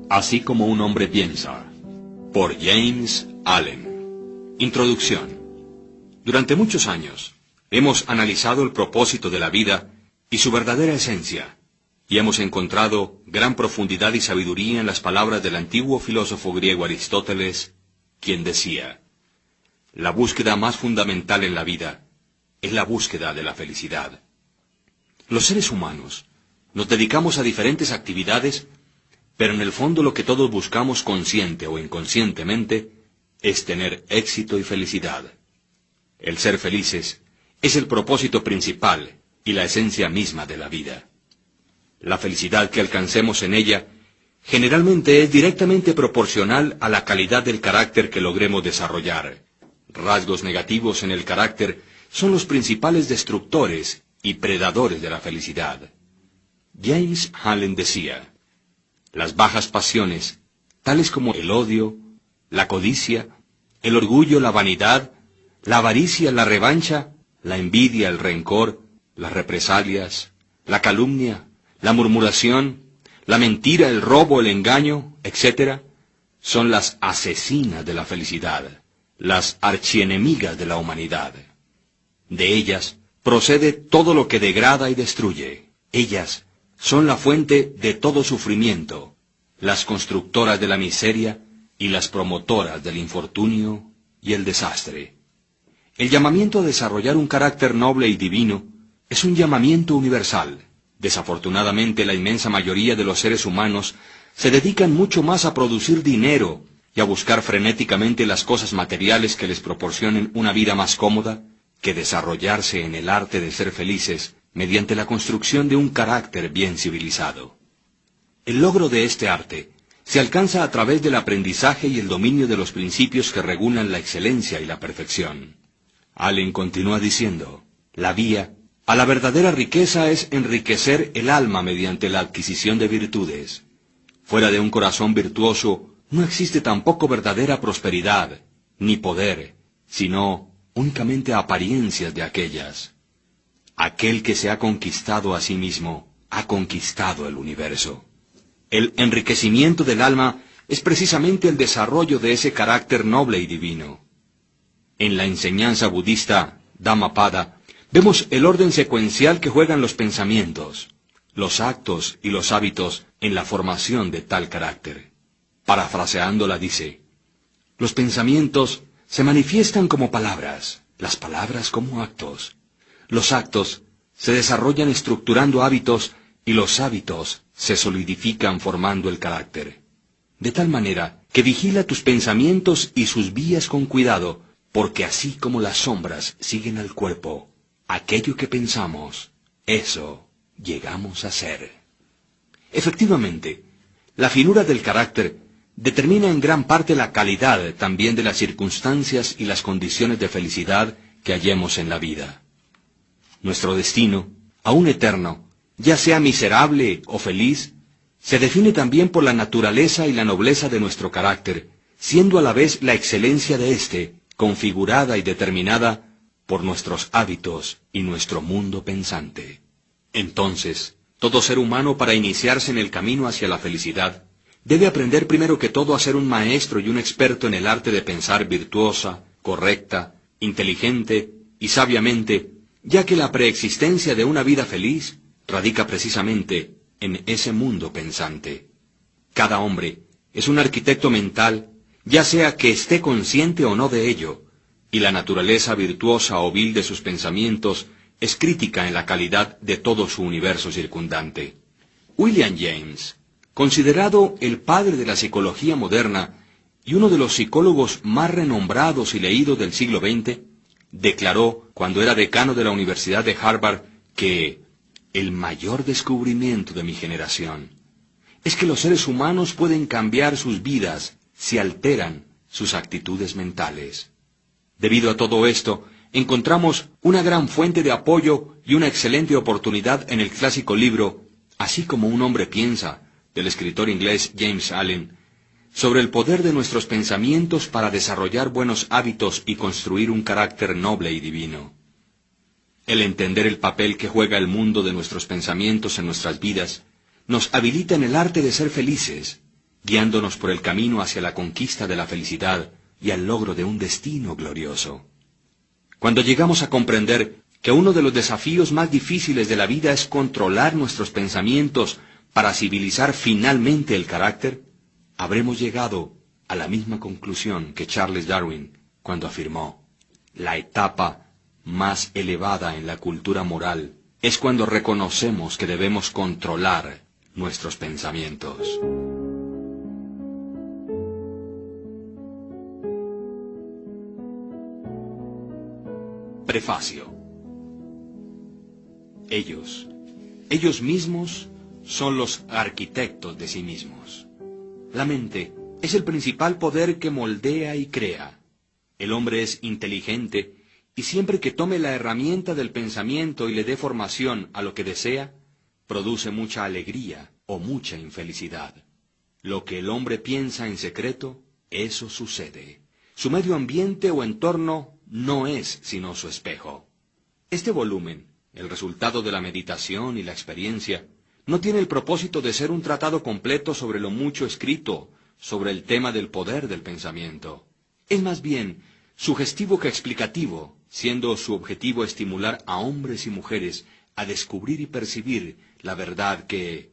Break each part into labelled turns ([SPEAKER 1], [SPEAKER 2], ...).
[SPEAKER 1] Así como un hombre piensa, por James Allen. Introducción. Durante muchos años hemos analizado el propósito de la vida y su verdadera esencia, y hemos encontrado gran profundidad y sabiduría en las palabras del antiguo filósofo griego Aristóteles, quien decía: la búsqueda más fundamental en la vida es la búsqueda de la felicidad. Los seres humanos nos dedicamos a diferentes actividades, pero en el fondo lo que todos buscamos consciente o inconscientemente es tener éxito y felicidad. El ser felices es el propósito principal y la esencia misma de la vida. La felicidad que alcancemos en ella generalmente es directamente proporcional a la calidad del carácter que logremos desarrollar. Rasgos negativos en el carácter son los principales destructores y predadores de la felicidad. James Allen decía: las bajas pasiones, tales como el odio, la codicia, el orgullo, la vanidad, la avaricia, la revancha, la envidia, el rencor, las represalias, la calumnia, la murmuración, la mentira, el robo, el engaño, etc., son las asesinas de la felicidad, las archienemigas de la humanidad. De ellas procede todo lo que degrada y destruye. Ellas son la fuente de todo sufrimiento, las constructoras de la miseria y las promotoras del infortunio y el desastre. El llamamiento a desarrollar un carácter noble y divino es un llamamiento universal. Desafortunadamente, la inmensa mayoría de los seres humanos se dedican mucho más a producir dinero y a buscar frenéticamente las cosas materiales que les proporcionen una vida más cómoda, que desarrollarse en el arte de ser felices mediante la construcción de un carácter bien civilizado. El logro de este arte se alcanza a través del aprendizaje y el dominio de los principios que regulan la excelencia y la perfección. Allen continúa diciendo: la vía a la verdadera riqueza es enriquecer el alma mediante la adquisición de virtudes. Fuera de un corazón virtuoso no existe tampoco verdadera prosperidad, ni poder, sino únicamente apariencias de aquellas. Aquel que se ha conquistado a sí mismo, ha conquistado el universo. El enriquecimiento del alma es precisamente el desarrollo de ese carácter noble y divino. En la enseñanza budista Dhammapada vemos el orden secuencial que juegan los pensamientos, los actos y los hábitos en la formación de tal carácter. Parafraseándola dice: los pensamientos se manifiestan como palabras, las palabras como actos. Los actos se desarrollan estructurando hábitos y los hábitos se solidifican formando el carácter. De tal manera que vigila tus pensamientos y sus vías con cuidado, porque así como las sombras siguen al cuerpo, aquello que pensamos, eso llegamos a ser. Efectivamente, la finura del carácter determina en gran parte la calidad también de las circunstancias y las condiciones de felicidad que hallemos en la vida. Nuestro destino, aún eterno, ya sea miserable o feliz, se define también por la naturaleza y la nobleza de nuestro carácter, siendo a la vez la excelencia de éste, configurada y determinada por nuestros hábitos y nuestro mundo pensante. Entonces, todo ser humano, para iniciarse en el camino hacia la felicidad, debe aprender primero que todo a ser un maestro y un experto en el arte de pensar virtuosa, correcta, inteligente y sabiamente, ya que la preexistencia de una vida feliz radica precisamente en ese mundo pensante. Cada hombre es un arquitecto mental, ya sea que esté consciente o no de ello, y la naturaleza virtuosa o vil de sus pensamientos es crítica en la calidad de todo su universo circundante. William James, considerado el padre de la psicología moderna y uno de los psicólogos más renombrados y leídos del siglo XX, declaró, cuando era decano de la Universidad de Harvard, que el mayor descubrimiento de mi generación es que los seres humanos pueden cambiar sus vidas si alteran sus actitudes mentales. Debido a todo esto, encontramos una gran fuente de apoyo y una excelente oportunidad en el clásico libro Así como un hombre piensa, del escritor inglés James Allen, sobre el poder de nuestros pensamientos para desarrollar buenos hábitos y construir un carácter noble y divino. El entender el papel que juega el mundo de nuestros pensamientos en nuestras vidas nos habilita en el arte de ser felices, guiándonos por el camino hacia la conquista de la felicidad y al logro de un destino glorioso. Cuando llegamos a comprender que uno de los desafíos más difíciles de la vida es controlar nuestros pensamientos para civilizar finalmente el carácter, habremos llegado a la misma conclusión que Charles Darwin cuando afirmó: la etapa más elevada en la cultura moral es cuando reconocemos que debemos controlar nuestros pensamientos. Prefacio. Ellos mismos son los arquitectos de sí mismos. La mente es el principal poder que moldea y crea. El hombre es inteligente y siempre que tome la herramienta del pensamiento y le dé formación a lo que desea, produce mucha alegría o mucha infelicidad. Lo que el hombre piensa en secreto, eso sucede. Su medio ambiente o entorno no es sino su espejo. Este volumen, el resultado de la meditación y la experiencia, no tiene el propósito de ser un tratado completo sobre lo mucho escrito sobre el tema del poder del pensamiento. Es más bien sugestivo que explicativo, siendo su objetivo estimular a hombres y mujeres a descubrir y percibir la verdad que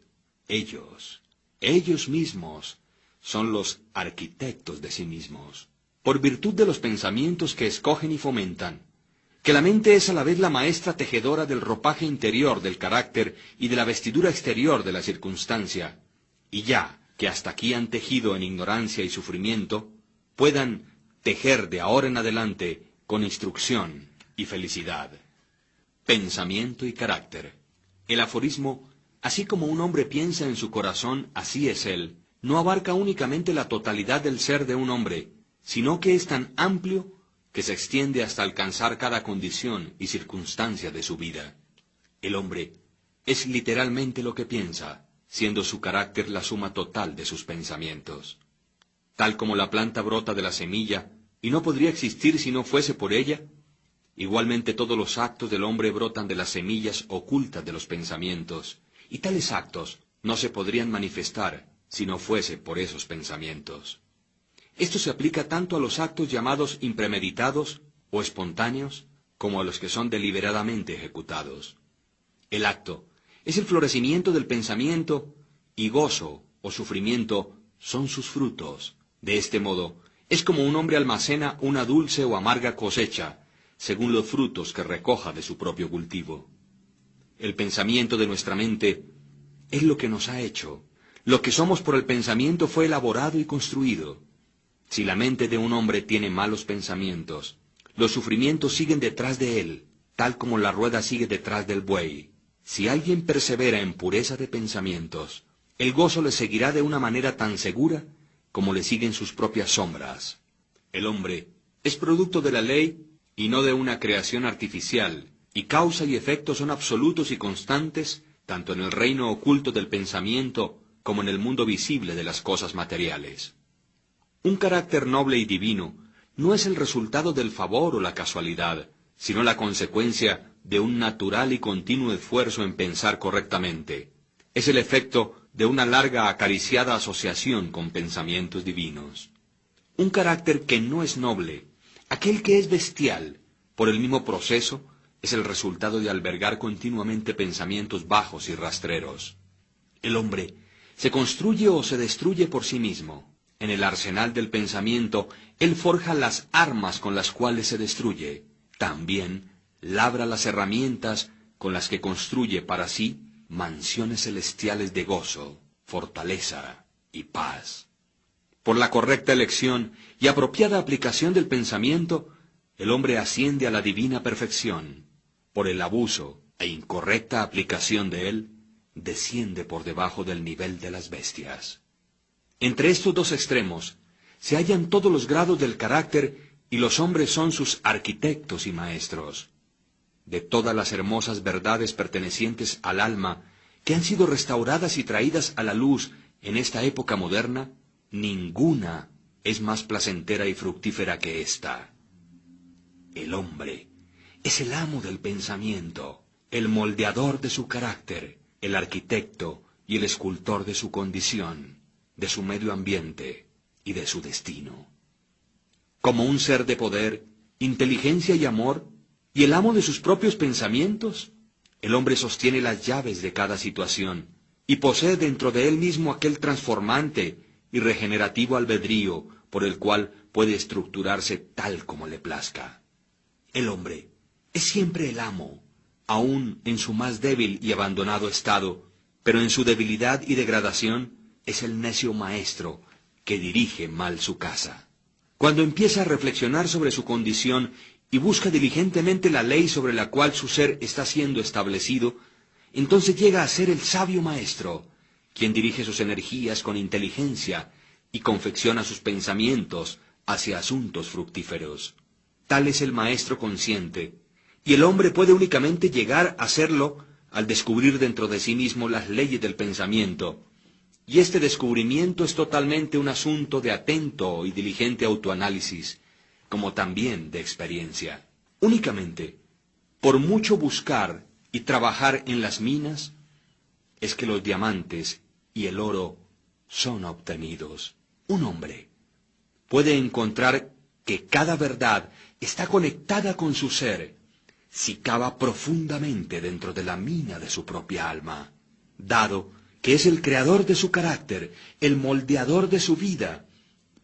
[SPEAKER 1] ellos mismos, son los arquitectos de sí mismos, por virtud de los pensamientos que escogen y fomentan, que la mente es a la vez la maestra tejedora del ropaje interior del carácter y de la vestidura exterior de la circunstancia, y ya que hasta aquí han tejido en ignorancia y sufrimiento, puedan tejer de ahora en adelante con instrucción y felicidad. Pensamiento y carácter. El aforismo, así como un hombre piensa en su corazón, así es él, no abarca únicamente la totalidad del ser de un hombre, sino que es tan amplio que se extiende hasta alcanzar cada condición y circunstancia de su vida. El hombre es literalmente lo que piensa, siendo su carácter la suma total de sus pensamientos. Tal como la planta brota de la semilla, y no podría existir si no fuese por ella, igualmente todos los actos del hombre brotan de las semillas ocultas de los pensamientos, y tales actos no se podrían manifestar si no fuese por esos pensamientos. Esto se aplica tanto a los actos llamados impremeditados o espontáneos, como a los que son deliberadamente ejecutados. El acto es el florecimiento del pensamiento, y gozo o sufrimiento son sus frutos. De este modo, es como un hombre almacena una dulce o amarga cosecha, según los frutos que recoja de su propio cultivo. El pensamiento de nuestra mente es lo que nos ha hecho. Lo que somos por el pensamiento fue elaborado y construido. Si la mente de un hombre tiene malos pensamientos, los sufrimientos siguen detrás de él, tal como la rueda sigue detrás del buey. Si alguien persevera en pureza de pensamientos, el gozo le seguirá de una manera tan segura como le siguen sus propias sombras. El hombre es producto de la ley y no de una creación artificial, y causa y efecto son absolutos y constantes, tanto en el reino oculto del pensamiento como en el mundo visible de las cosas materiales. Un carácter noble y divino no es el resultado del favor o la casualidad, sino la consecuencia de un natural y continuo esfuerzo en pensar correctamente. Es el efecto de una larga acariciada asociación con pensamientos divinos. Un carácter que no es noble, aquel que es bestial, por el mismo proceso, es el resultado de albergar continuamente pensamientos bajos y rastreros. El hombre se construye o se destruye por sí mismo. En el arsenal del pensamiento, él forja las armas con las cuales se destruye. También labra las herramientas con las que construye para sí mansiones celestiales de gozo, fortaleza y paz. Por la correcta elección y apropiada aplicación del pensamiento, el hombre asciende a la divina perfección. Por el abuso e incorrecta aplicación de él, desciende por debajo del nivel de las bestias. Entre estos dos extremos se hallan todos los grados del carácter y los hombres son sus arquitectos y maestros. De todas las hermosas verdades pertenecientes al alma que han sido restauradas y traídas a la luz en esta época moderna, ninguna es más placentera y fructífera que esta. El hombre es el amo del pensamiento, el moldeador de su carácter, el arquitecto y el escultor de su condición. de su medio ambiente y de su destino. Como un ser de poder, inteligencia y amor, y el amo de sus propios pensamientos, el hombre sostiene las llaves de cada situación y posee dentro de él mismo aquel transformante y regenerativo albedrío por el cual puede estructurarse tal como le plazca. El hombre es siempre el amo, aun en su más débil y abandonado estado, pero en su debilidad y degradación es el necio maestro que dirige mal su casa. Cuando empieza a reflexionar sobre su condición y busca diligentemente la ley sobre la cual su ser está siendo establecido, entonces llega a ser el sabio maestro, quien dirige sus energías con inteligencia y confecciona sus pensamientos hacia asuntos fructíferos. Tal es el maestro consciente, y el hombre puede únicamente llegar a serlo al descubrir dentro de sí mismo las leyes del pensamiento, y este descubrimiento es totalmente un asunto de atento y diligente autoanálisis, como también de experiencia. Únicamente, por mucho buscar y trabajar en las minas, es que los diamantes y el oro son obtenidos. Un hombre puede encontrar que cada verdad está conectada con su ser si cava profundamente dentro de la mina de su propia alma, dado que es el creador de su carácter, el moldeador de su vida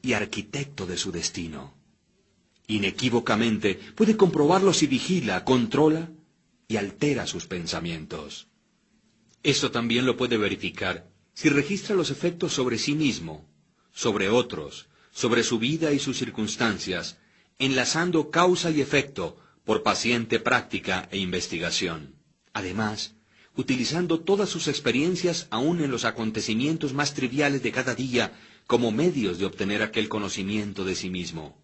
[SPEAKER 1] y arquitecto de su destino. Inequívocamente puede comprobarlo si vigila, controla y altera sus pensamientos. Esto también lo puede verificar si registra los efectos sobre sí mismo, sobre otros, sobre su vida y sus circunstancias, enlazando causa y efecto por paciente práctica e investigación. Además, utilizando todas sus experiencias aún en los acontecimientos más triviales de cada día como medios de obtener aquel conocimiento de sí mismo.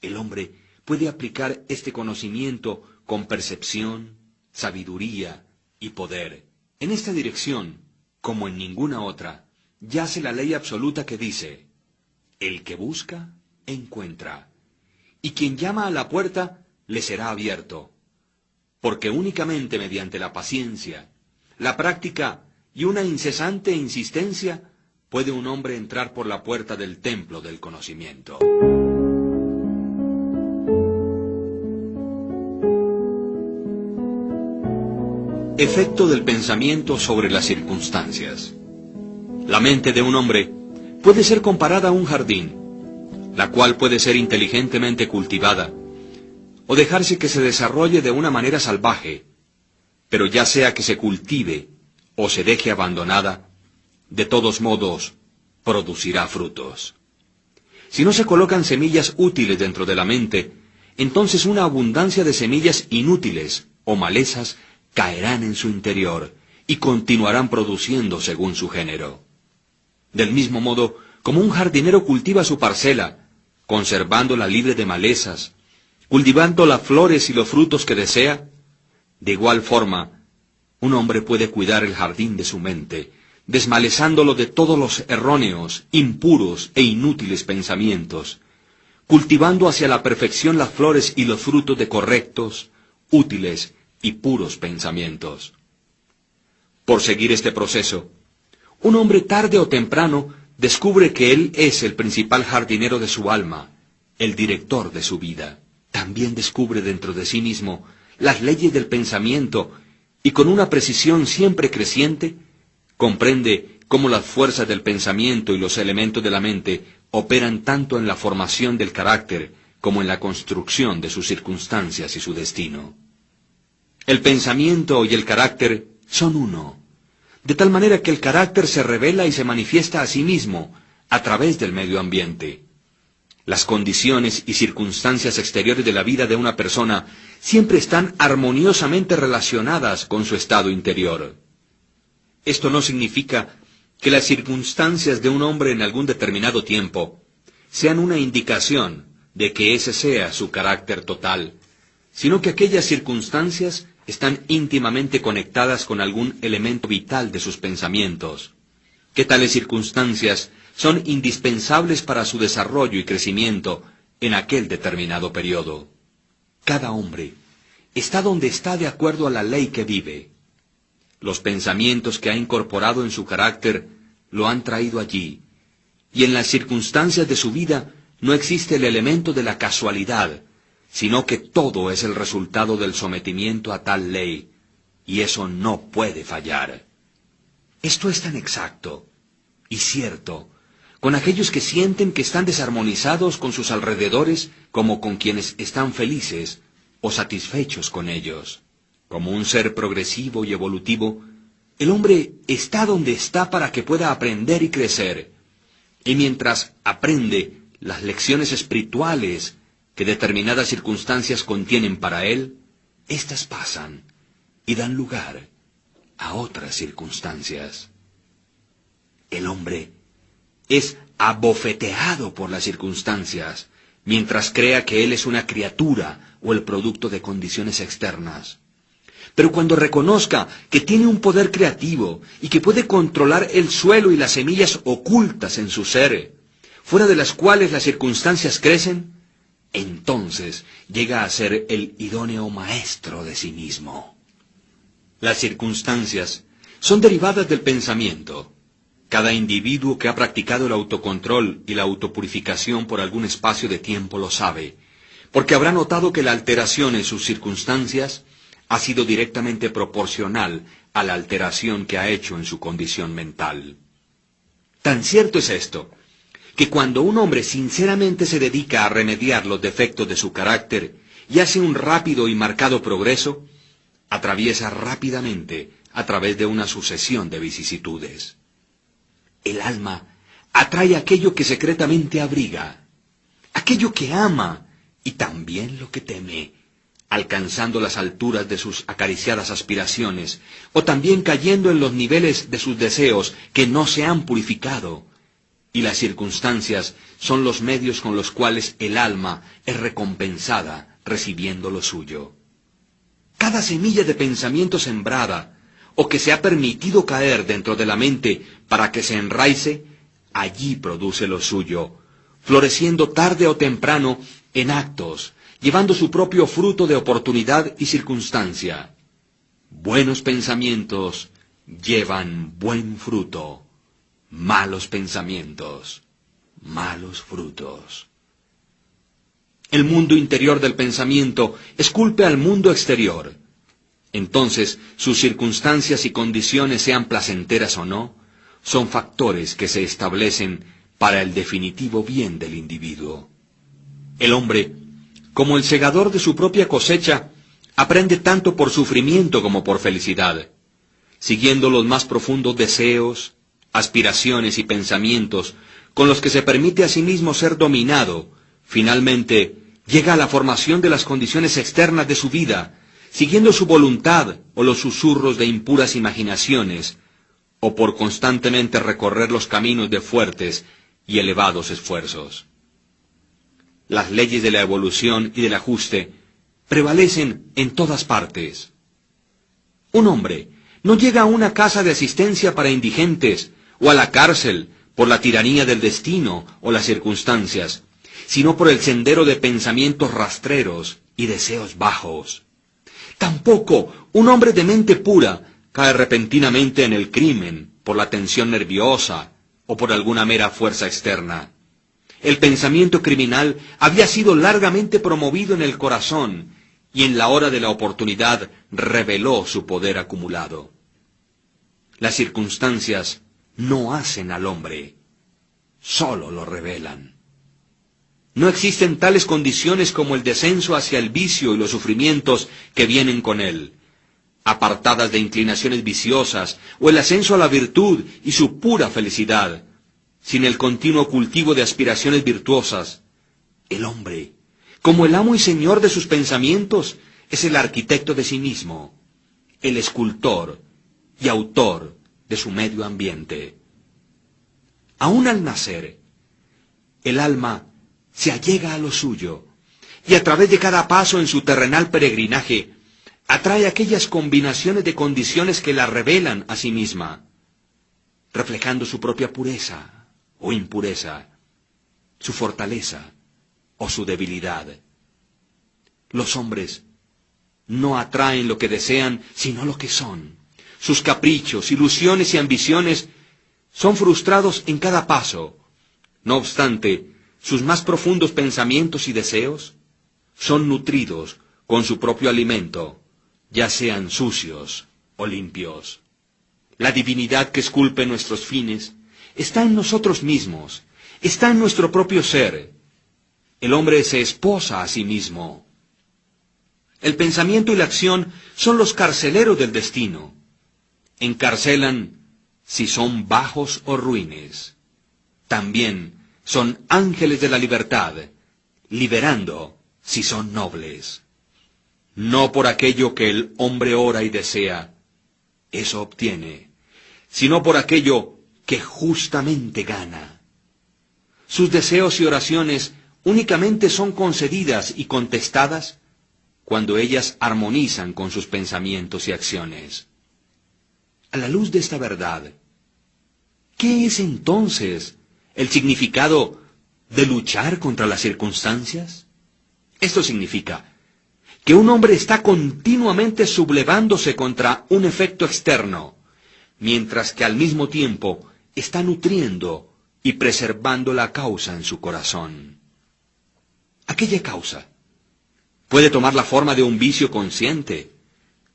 [SPEAKER 1] El hombre puede aplicar este conocimiento con percepción, sabiduría y poder. En esta dirección, como en ninguna otra, yace la ley absoluta que dice: el que busca, encuentra, y quien llama a la puerta, le será abierto. Porque únicamente mediante la paciencia, la práctica y una incesante insistencia puede un hombre entrar por la puerta del templo del conocimiento. Efecto del pensamiento sobre las circunstancias. La mente de un hombre puede ser comparada a un jardín, la cual puede ser inteligentemente cultivada, o dejarse que se desarrolle de una manera salvaje, pero ya sea que se cultive o se deje abandonada, de todos modos producirá frutos. Si no se colocan semillas útiles dentro de la mente, entonces una abundancia de semillas inútiles o malezas caerán en su interior y continuarán produciendo según su género. Del mismo modo, como un jardinero cultiva su parcela, conservándola libre de malezas, cultivando las flores y los frutos que desea, de igual forma, un hombre puede cuidar el jardín de su mente, desmalezándolo de todos los erróneos, impuros e inútiles pensamientos, cultivando hacia la perfección las flores y los frutos de correctos, útiles y puros pensamientos. Por seguir este proceso, un hombre tarde o temprano descubre que él es el principal jardinero de su alma, el director de su vida. También descubre dentro de sí mismo las leyes del pensamiento y con una precisión siempre creciente, comprende cómo las fuerzas del pensamiento y los elementos de la mente operan tanto en la formación del carácter como en la construcción de sus circunstancias y su destino. El pensamiento y el carácter son uno, de tal manera que el carácter se revela y se manifiesta a sí mismo a través del medio ambiente. Las condiciones y circunstancias exteriores de la vida de una persona siempre están armoniosamente relacionadas con su estado interior. Esto no significa que las circunstancias de un hombre en algún determinado tiempo sean una indicación de que ese sea su carácter total, sino que aquellas circunstancias están íntimamente conectadas con algún elemento vital de sus pensamientos, que tales circunstancias son indispensables para su desarrollo y crecimiento en aquel determinado periodo. Cada hombre está donde está de acuerdo a la ley que vive. Los pensamientos que ha incorporado en su carácter lo han traído allí, y en las circunstancias de su vida no existe el elemento de la casualidad, sino que todo es el resultado del sometimiento a tal ley, y eso no puede fallar. Esto es tan exacto y cierto con aquellos que sienten que están desarmonizados con sus alrededores como con quienes están felices o satisfechos con ellos. Como un ser progresivo y evolutivo, el hombre está donde está para que pueda aprender y crecer, y mientras aprende las lecciones espirituales que determinadas circunstancias contienen para él, éstas pasan y dan lugar a otras circunstancias. El hombre es abofeteado por las circunstancias, mientras crea que él es una criatura o el producto de condiciones externas. Pero cuando reconozca que tiene un poder creativo y que puede controlar el suelo y las semillas ocultas en su ser, fuera de las cuales las circunstancias crecen, entonces llega a ser el idóneo maestro de sí mismo. Las circunstancias son derivadas del pensamiento. Cada individuo que ha practicado el autocontrol y la autopurificación por algún espacio de tiempo lo sabe, porque habrá notado que la alteración en sus circunstancias ha sido directamente proporcional a la alteración que ha hecho en su condición mental. Tan cierto es esto, que cuando un hombre sinceramente se dedica a remediar los defectos de su carácter y hace un rápido y marcado progreso, atraviesa rápidamente a través de una sucesión de vicisitudes. El alma atrae aquello que secretamente abriga, aquello que ama y también lo que teme, alcanzando las alturas de sus acariciadas aspiraciones, o también cayendo en los niveles de sus deseos que no se han purificado, y las circunstancias son los medios con los cuales el alma es recompensada recibiendo lo suyo. Cada semilla de pensamiento sembrada, o que se ha permitido caer dentro de la mente para que se enraice, allí produce lo suyo, floreciendo tarde o temprano en actos, llevando su propio fruto de oportunidad y circunstancia. Buenos pensamientos llevan buen fruto, malos pensamientos, malos frutos. El mundo interior del pensamiento esculpe al mundo exterior. Entonces, sus circunstancias y condiciones, sean placenteras o no, son factores que se establecen para el definitivo bien del individuo. El hombre, como el segador de su propia cosecha, aprende tanto por sufrimiento como por felicidad, siguiendo los más profundos deseos, aspiraciones y pensamientos con los que se permite a sí mismo ser dominado. Finalmente, llega a la formación de las condiciones externas de su vida, siguiendo su voluntad o los susurros de impuras imaginaciones, o por constantemente recorrer los caminos de fuertes y elevados esfuerzos. Las leyes de la evolución y del ajuste prevalecen en todas partes. Un hombre no llega a una casa de asistencia para indigentes o a la cárcel por la tiranía del destino o las circunstancias, sino por el sendero de pensamientos rastreros y deseos bajos. Tampoco un hombre de mente pura cae repentinamente en el crimen por la tensión nerviosa o por alguna mera fuerza externa. El pensamiento criminal había sido largamente promovido en el corazón y en la hora de la oportunidad reveló su poder acumulado. Las circunstancias no hacen al hombre, solo lo revelan. No existen tales condiciones como el descenso hacia el vicio y los sufrimientos que vienen con él, apartadas de inclinaciones viciosas, o el ascenso a la virtud y su pura felicidad, sin el continuo cultivo de aspiraciones virtuosas. El hombre, como el amo y señor de sus pensamientos, es el arquitecto de sí mismo, el escultor y autor de su medio ambiente. Aún al nacer, el alma se allega a lo suyo, y a través de cada paso en su terrenal peregrinaje, atrae aquellas combinaciones de condiciones que la revelan a sí misma, reflejando su propia pureza o impureza, su fortaleza o su debilidad. Los hombres no atraen lo que desean, sino lo que son. Sus caprichos, ilusiones y ambiciones son frustrados en cada paso, No obstante, sus más profundos pensamientos y deseos son nutridos con su propio alimento, ya sean sucios o limpios. La divinidad que esculpe nuestros fines está en nosotros mismos, está en nuestro propio ser. El hombre se esposa a sí mismo. El pensamiento y la acción son los carceleros del destino. Encarcelan si son bajos o ruines. También son ángeles de la libertad, liberando si son nobles. No por aquello que el hombre ora y desea, eso obtiene, sino por aquello que justamente gana. Sus deseos y oraciones únicamente son concedidas y contestadas cuando ellas armonizan con sus pensamientos y acciones. A la luz de esta verdad, ¿qué es entonces el significado de luchar contra las circunstancias? Esto significa que un hombre está continuamente sublevándose contra un efecto externo, mientras que al mismo tiempo está nutriendo y preservando la causa en su corazón. Aquella causa puede tomar la forma de un vicio consciente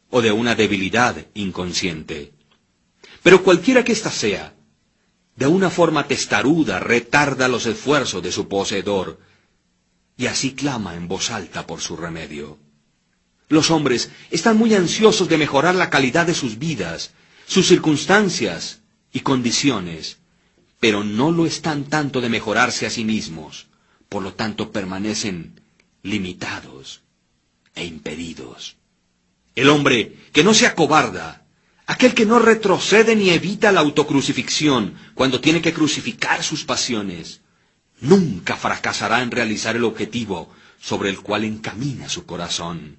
[SPEAKER 1] o de una debilidad inconsciente. Pero cualquiera que ésta sea, de una forma testaruda retarda los esfuerzos de su poseedor y así clama en voz alta por su remedio. Los hombres están muy ansiosos de mejorar la calidad de sus vidas, sus circunstancias y condiciones, pero no lo están tanto de mejorarse a sí mismos, por lo tanto permanecen limitados e impedidos. El hombre que no se acobarda, aquel que no retrocede ni evita la autocrucifixión cuando tiene que crucificar sus pasiones, nunca fracasará en realizar el objetivo sobre el cual encamina su corazón.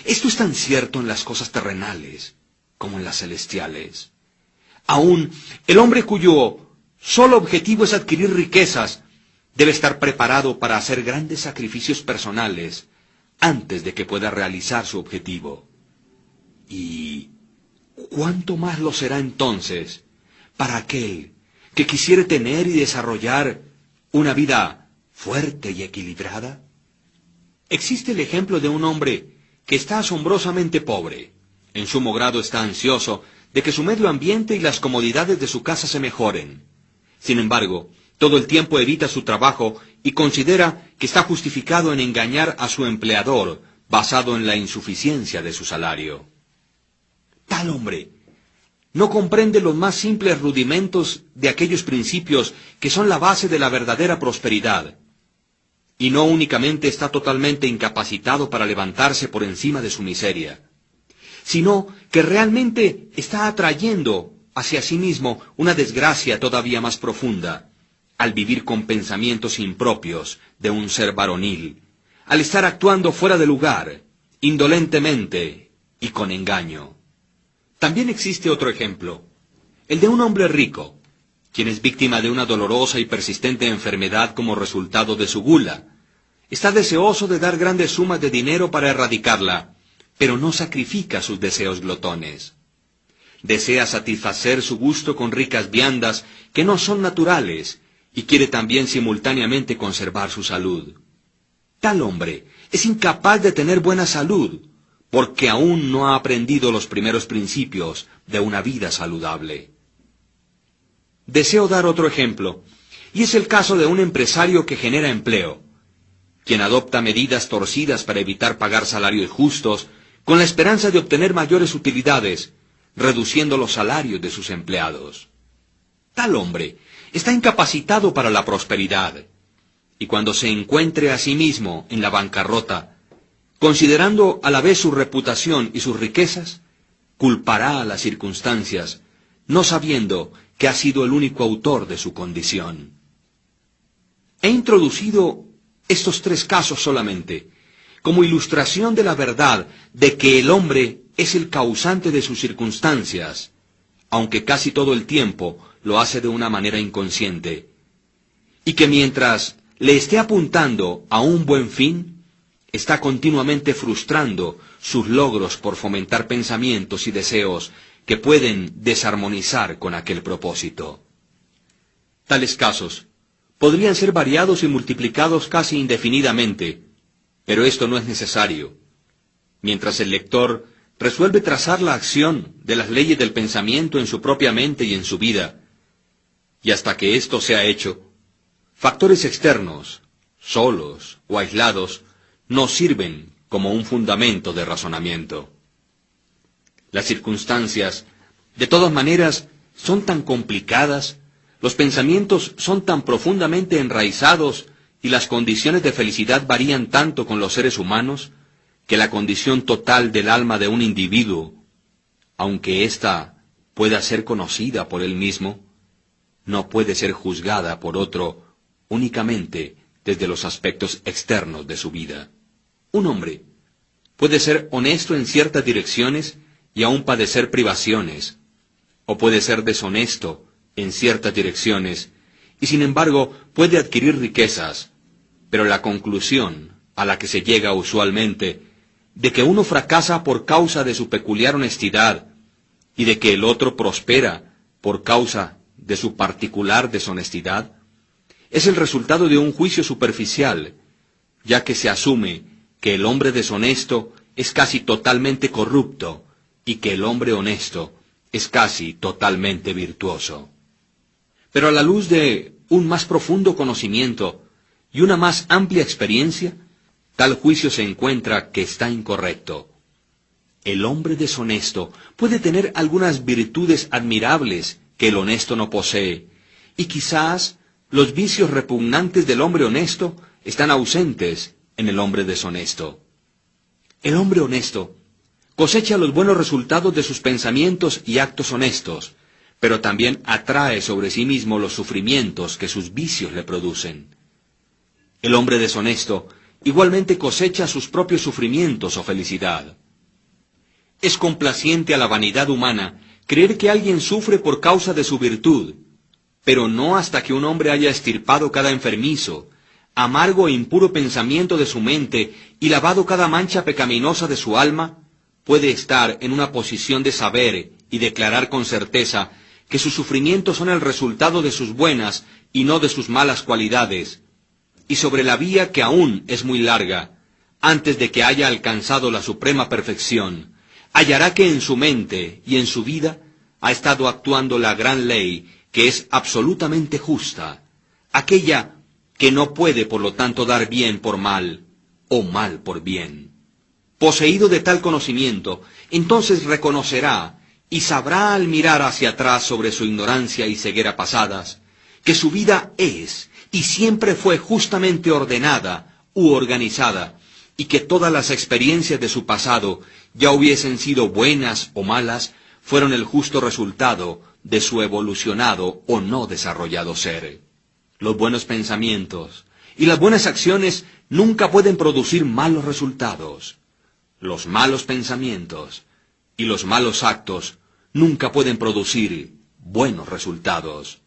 [SPEAKER 1] Esto es tan cierto en las cosas terrenales como en las celestiales. Aún el hombre cuyo solo objetivo es adquirir riquezas debe estar preparado para hacer grandes sacrificios personales antes de que pueda realizar su objetivo. ¿Y cuánto más lo será entonces para aquel que quisiere tener y desarrollar una vida fuerte y equilibrada? Existe el ejemplo de un hombre que está asombrosamente pobre. En sumo grado está ansioso de que su medio ambiente y las comodidades de su casa se mejoren. Sin embargo, todo el tiempo evita su trabajo y considera que está justificado en engañar a su empleador basado en la insuficiencia de su salario. Tal hombre no comprende los más simples rudimentos de aquellos principios que son la base de la verdadera prosperidad, y no únicamente está totalmente incapacitado para levantarse por encima de su miseria, sino que realmente está atrayendo hacia sí mismo una desgracia todavía más profunda, al vivir con pensamientos impropios de un ser varonil, al estar actuando fuera de lugar, indolentemente y con engaño. También existe otro ejemplo, el de un hombre rico, quien es víctima de una dolorosa y persistente enfermedad como resultado de su gula. Está deseoso de dar grandes sumas de dinero para erradicarla, pero no sacrifica sus deseos glotones. Desea satisfacer su gusto con ricas viandas que no son naturales y quiere también simultáneamente conservar su salud. Tal hombre es incapaz de tener buena salud porque aún no ha aprendido los primeros principios de una vida saludable. Deseo dar otro ejemplo, y es el caso de un empresario que genera empleo, quien adopta medidas torcidas para evitar pagar salarios justos con la esperanza de obtener mayores utilidades, reduciendo los salarios de sus empleados. Tal hombre está incapacitado para la prosperidad, y cuando se encuentre a sí mismo en la bancarrota, considerando a la vez su reputación y sus riquezas, culpará a las circunstancias, no sabiendo que ha sido el único autor de su condición. He introducido estos tres casos solamente, como ilustración de la verdad de que el hombre es el causante de sus circunstancias, aunque casi todo el tiempo lo hace de una manera inconsciente, y que mientras le esté apuntando a un buen fin, está continuamente frustrando sus logros por fomentar pensamientos y deseos que pueden desarmonizar con aquel propósito. Tales casos podrían ser variados y multiplicados casi indefinidamente, pero esto no es necesario. Mientras el lector resuelve trazar la acción de las leyes del pensamiento en su propia mente y en su vida, y hasta que esto sea hecho, factores externos, solos o aislados, no sirven como un fundamento de razonamiento. Las circunstancias, de todas maneras, son tan complicadas, los pensamientos son tan profundamente enraizados y las condiciones de felicidad varían tanto con los seres humanos, que la condición total del alma de un individuo, aunque ésta pueda ser conocida por él mismo, no puede ser juzgada por otro únicamente desde los aspectos externos de su vida. Un hombre puede ser honesto en ciertas direcciones y aún padecer privaciones, o puede ser deshonesto en ciertas direcciones y sin embargo puede adquirir riquezas, pero la conclusión a la que se llega usualmente de que uno fracasa por causa de su peculiar honestidad y de que el otro prospera por causa de su particular deshonestidad, es el resultado de un juicio superficial, ya que se asume que el hombre deshonesto es casi totalmente corrupto y que el hombre honesto es casi totalmente virtuoso. Pero a la luz de un más profundo conocimiento y una más amplia experiencia, tal juicio se encuentra que está incorrecto. El hombre deshonesto puede tener algunas virtudes admirables que el honesto no posee, y quizás los vicios repugnantes del hombre honesto están ausentes en el hombre deshonesto. El hombre honesto cosecha los buenos resultados de sus pensamientos y actos honestos, pero también atrae sobre sí mismo los sufrimientos que sus vicios le producen. El hombre deshonesto igualmente cosecha sus propios sufrimientos o felicidad. Es complaciente a la vanidad humana creer que alguien sufre por causa de su virtud, pero no hasta que un hombre haya extirpado cada enfermizo, amargo e impuro pensamiento de su mente y lavado cada mancha pecaminosa de su alma, puede estar en una posición de saber y declarar con certeza que sus sufrimientos son el resultado de sus buenas y no de sus malas cualidades, y sobre la vía que aún es muy larga, antes de que haya alcanzado la suprema perfección, hallará que en su mente y en su vida ha estado actuando la gran ley que es absolutamente justa, aquella que no puede por lo tanto dar bien por mal o mal por bien. Poseído de tal conocimiento, entonces reconocerá y sabrá al mirar hacia atrás sobre su ignorancia y ceguera pasadas, que su vida es y siempre fue justamente ordenada u organizada, y que todas las experiencias de su pasado, ya hubiesen sido buenas o malas, fueron el justo resultado de su evolucionado o no desarrollado ser. Los buenos pensamientos y las buenas acciones nunca pueden producir malos resultados. Los malos pensamientos y los malos actos nunca pueden producir buenos resultados.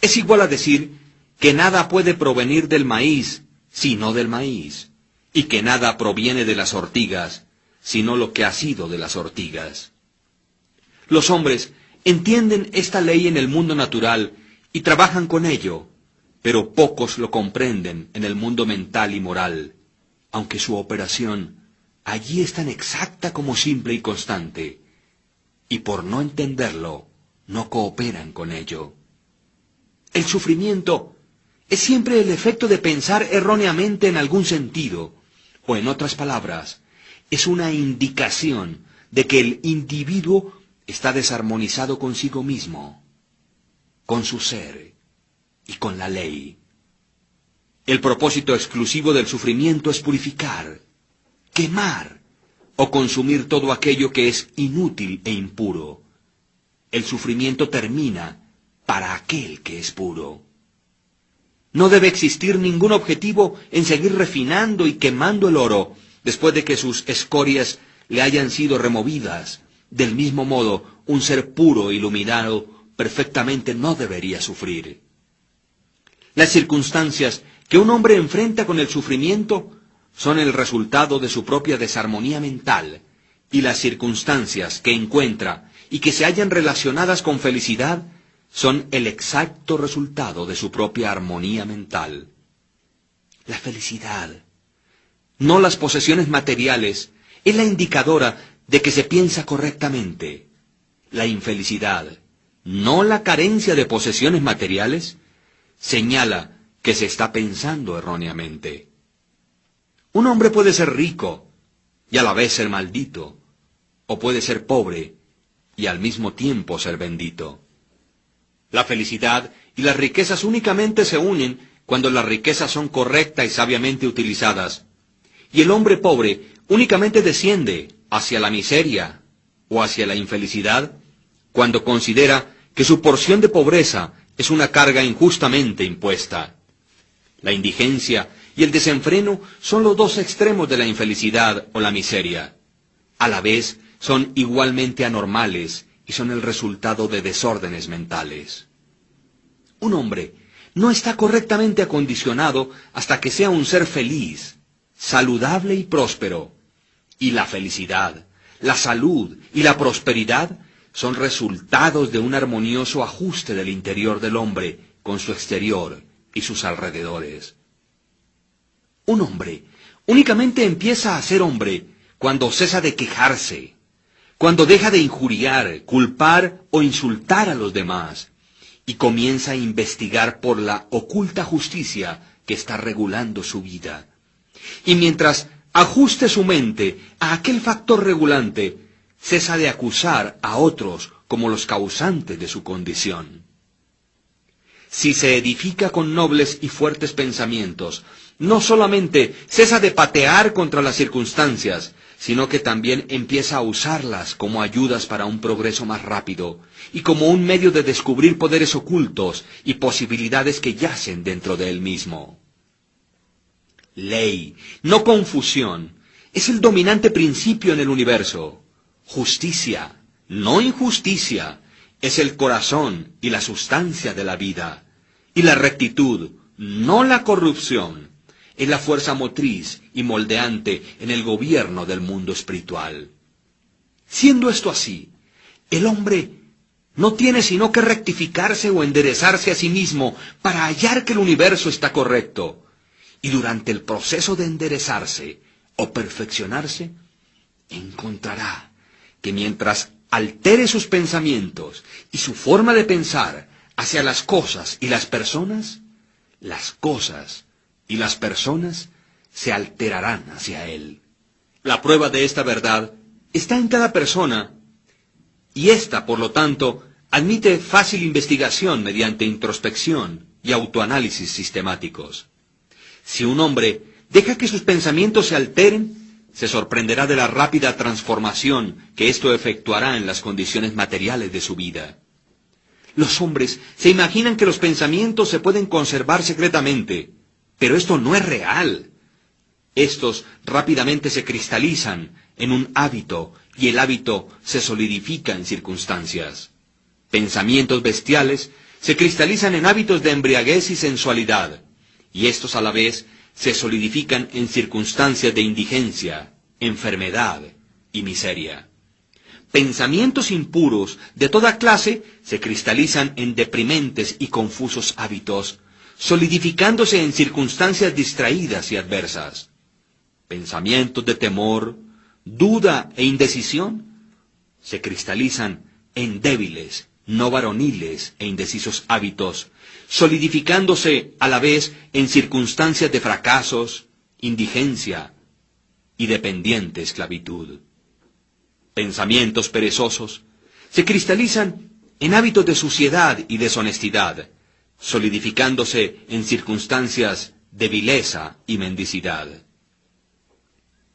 [SPEAKER 1] Es igual a decir que nada puede provenir del maíz, sino del maíz, y que nada proviene de las ortigas, sino lo que ha sido de las ortigas. Los hombres entienden esta ley en el mundo natural y trabajan con ello, pero pocos lo comprenden en el mundo mental y moral, aunque su operación allí es tan exacta como simple y constante, y por no entenderlo, no cooperan con ello. El sufrimiento es siempre el efecto de pensar erróneamente en algún sentido, o en otras palabras, es una indicación de que el individuo está desarmonizado consigo mismo, con su ser y con la ley. El propósito exclusivo del sufrimiento es purificar, quemar o consumir todo aquello que es inútil e impuro. El sufrimiento termina para aquel que es puro. No debe existir ningún objetivo en seguir refinando y quemando el oro después de que sus escorias le hayan sido removidas. Del mismo modo, un ser puro, iluminado, perfectamente no debería sufrir. Las circunstancias que un hombre enfrenta con el sufrimiento son el resultado de su propia desarmonía mental, y las circunstancias que encuentra y que se hallan relacionadas con felicidad son el exacto resultado de su propia armonía mental. La felicidad, no las posesiones materiales, es la indicadora de que se piensa correctamente. La infelicidad, no la carencia de posesiones materiales, señala que se está pensando erróneamente. Un hombre puede ser rico y a la vez ser maldito, o puede ser pobre y al mismo tiempo ser bendito. La felicidad y las riquezas únicamente se unen cuando las riquezas son correctas y sabiamente utilizadas, y el hombre pobre únicamente desciende hacia la miseria o hacia la infelicidad cuando considera que su porción de pobreza es una carga injustamente impuesta. La indigencia y el desenfreno son los dos extremos de la infelicidad o la miseria. A la vez son igualmente anormales y son el resultado de desórdenes mentales. Un hombre no está correctamente acondicionado hasta que sea un ser feliz, saludable y próspero. Y la felicidad, la salud y la prosperidad son resultados de un armonioso ajuste del interior del hombre con su exterior y sus alrededores. Un hombre únicamente empieza a ser hombre cuando cesa de quejarse, cuando deja de injuriar, culpar o insultar a los demás, y comienza a investigar por la oculta justicia que está regulando su vida. Y mientras ajuste su mente a aquel factor regulante, cesa de acusar a otros como los causantes de su condición. Si se edifica con nobles y fuertes pensamientos, no solamente cesa de patear contra las circunstancias, sino que también empieza a usarlas como ayudas para un progreso más rápido y como un medio de descubrir poderes ocultos y posibilidades que yacen dentro de él mismo. Ley, no confusión, es el dominante principio en el universo. Justicia, no injusticia, es el corazón y la sustancia de la vida. Y la rectitud, no la corrupción, es la fuerza motriz y moldeante en el gobierno del mundo espiritual. Siendo esto así, el hombre no tiene sino que rectificarse o enderezarse a sí mismo para hallar que el universo está correcto. Y durante el proceso de enderezarse o perfeccionarse, encontrará que mientras altere sus pensamientos y su forma de pensar hacia las cosas y las personas y las personas se alterarán hacia él. La prueba de esta verdad está en cada persona, y ésta, por lo tanto, admite fácil investigación mediante introspección y autoanálisis sistemáticos. Si un hombre deja que sus pensamientos se alteren, se sorprenderá de la rápida transformación que esto efectuará en las condiciones materiales de su vida. Los hombres se imaginan que los pensamientos se pueden conservar secretamente, pero esto no es real. Estos rápidamente se cristalizan en un hábito y el hábito se solidifica en circunstancias. Pensamientos bestiales se cristalizan en hábitos de embriaguez y sensualidad, y estos a la vez se solidifican en circunstancias de indigencia, enfermedad y miseria. Pensamientos impuros de toda clase se cristalizan en deprimentes y confusos hábitos, solidificándose en circunstancias distraídas y adversas. Pensamientos de temor, duda e indecisión se cristalizan en débiles, no varoniles e indecisos hábitos, solidificándose a la vez en circunstancias de fracasos, indigencia y dependiente esclavitud. Pensamientos perezosos se cristalizan en hábitos de suciedad y deshonestidad, solidificándose en circunstancias de vileza y mendicidad.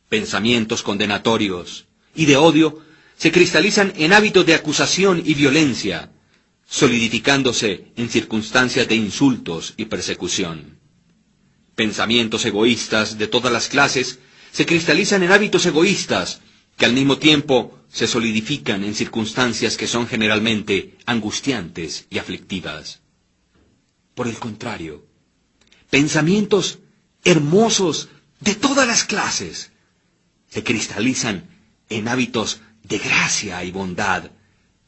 [SPEAKER 1] Pensamientos condenatorios y de odio se cristalizan en hábitos de acusación y violencia, solidificándose en circunstancias de insultos y persecución. Pensamientos egoístas de todas las clases se cristalizan en hábitos egoístas, que al mismo tiempo se solidifican en circunstancias que son generalmente angustiantes y aflictivas. Por el contrario, pensamientos hermosos de todas las clases se cristalizan en hábitos de gracia y bondad,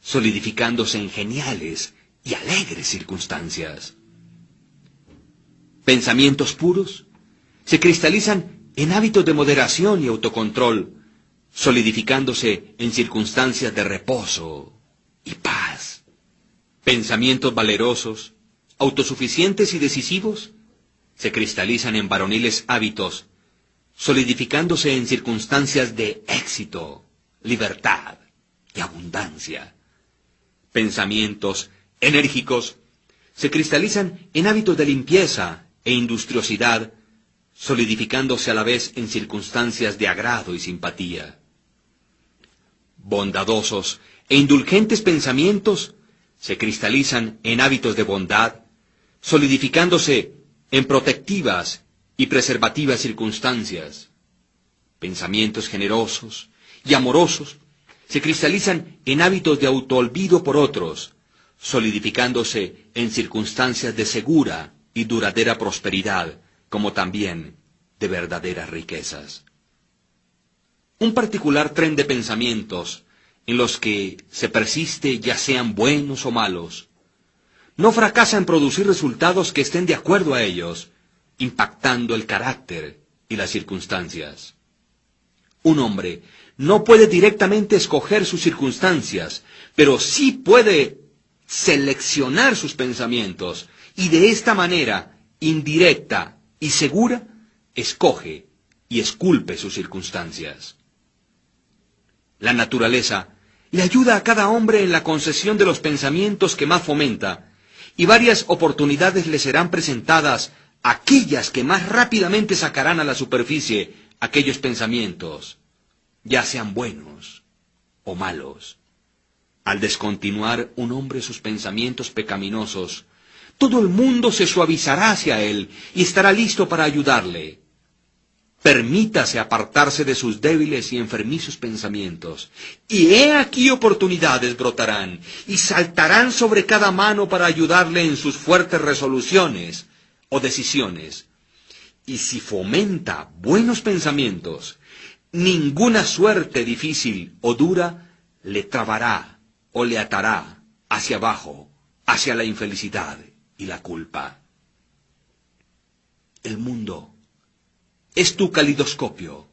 [SPEAKER 1] solidificándose en geniales y alegres circunstancias. Pensamientos puros se cristalizan en hábitos de moderación y autocontrol, solidificándose en circunstancias de reposo y paz. Pensamientos valerosos, autosuficientes y decisivos se cristalizan en varoniles hábitos, solidificándose en circunstancias de éxito, libertad y abundancia. Pensamientos enérgicos se cristalizan en hábitos de limpieza e industriosidad, solidificándose a la vez en circunstancias de agrado y simpatía. Bondadosos e indulgentes pensamientos se cristalizan en hábitos de bondad, solidificándose en protectivas y preservativas circunstancias. Pensamientos generosos y amorosos se cristalizan en hábitos de autoolvido por otros, solidificándose en circunstancias de segura y duradera prosperidad, como también de verdaderas riquezas. Un particular tren de pensamientos en los que se persiste, ya sean buenos o malos, no fracasa en producir resultados que estén de acuerdo a ellos, impactando el carácter y las circunstancias. Un hombre no puede directamente escoger sus circunstancias, pero sí puede seleccionar sus pensamientos y de esta manera, indirecta y segura, escoge y esculpe sus circunstancias. La naturaleza le ayuda a cada hombre en la concesión de los pensamientos que más fomenta, y varias oportunidades le serán presentadas, aquellas que más rápidamente sacarán a la superficie aquellos pensamientos, ya sean buenos o malos. Al descontinuar un hombre sus pensamientos pecaminosos, todo el mundo se suavizará hacia él y estará listo para ayudarle. Permítase apartarse de sus débiles y enfermizos pensamientos, y he aquí oportunidades brotarán y saltarán sobre cada mano para ayudarle en sus fuertes resoluciones o decisiones. Y si fomenta buenos pensamientos, ninguna suerte difícil o dura le trabará o le atará hacia abajo, hacia la infelicidad y la culpa. El mundo es tu calidoscopio,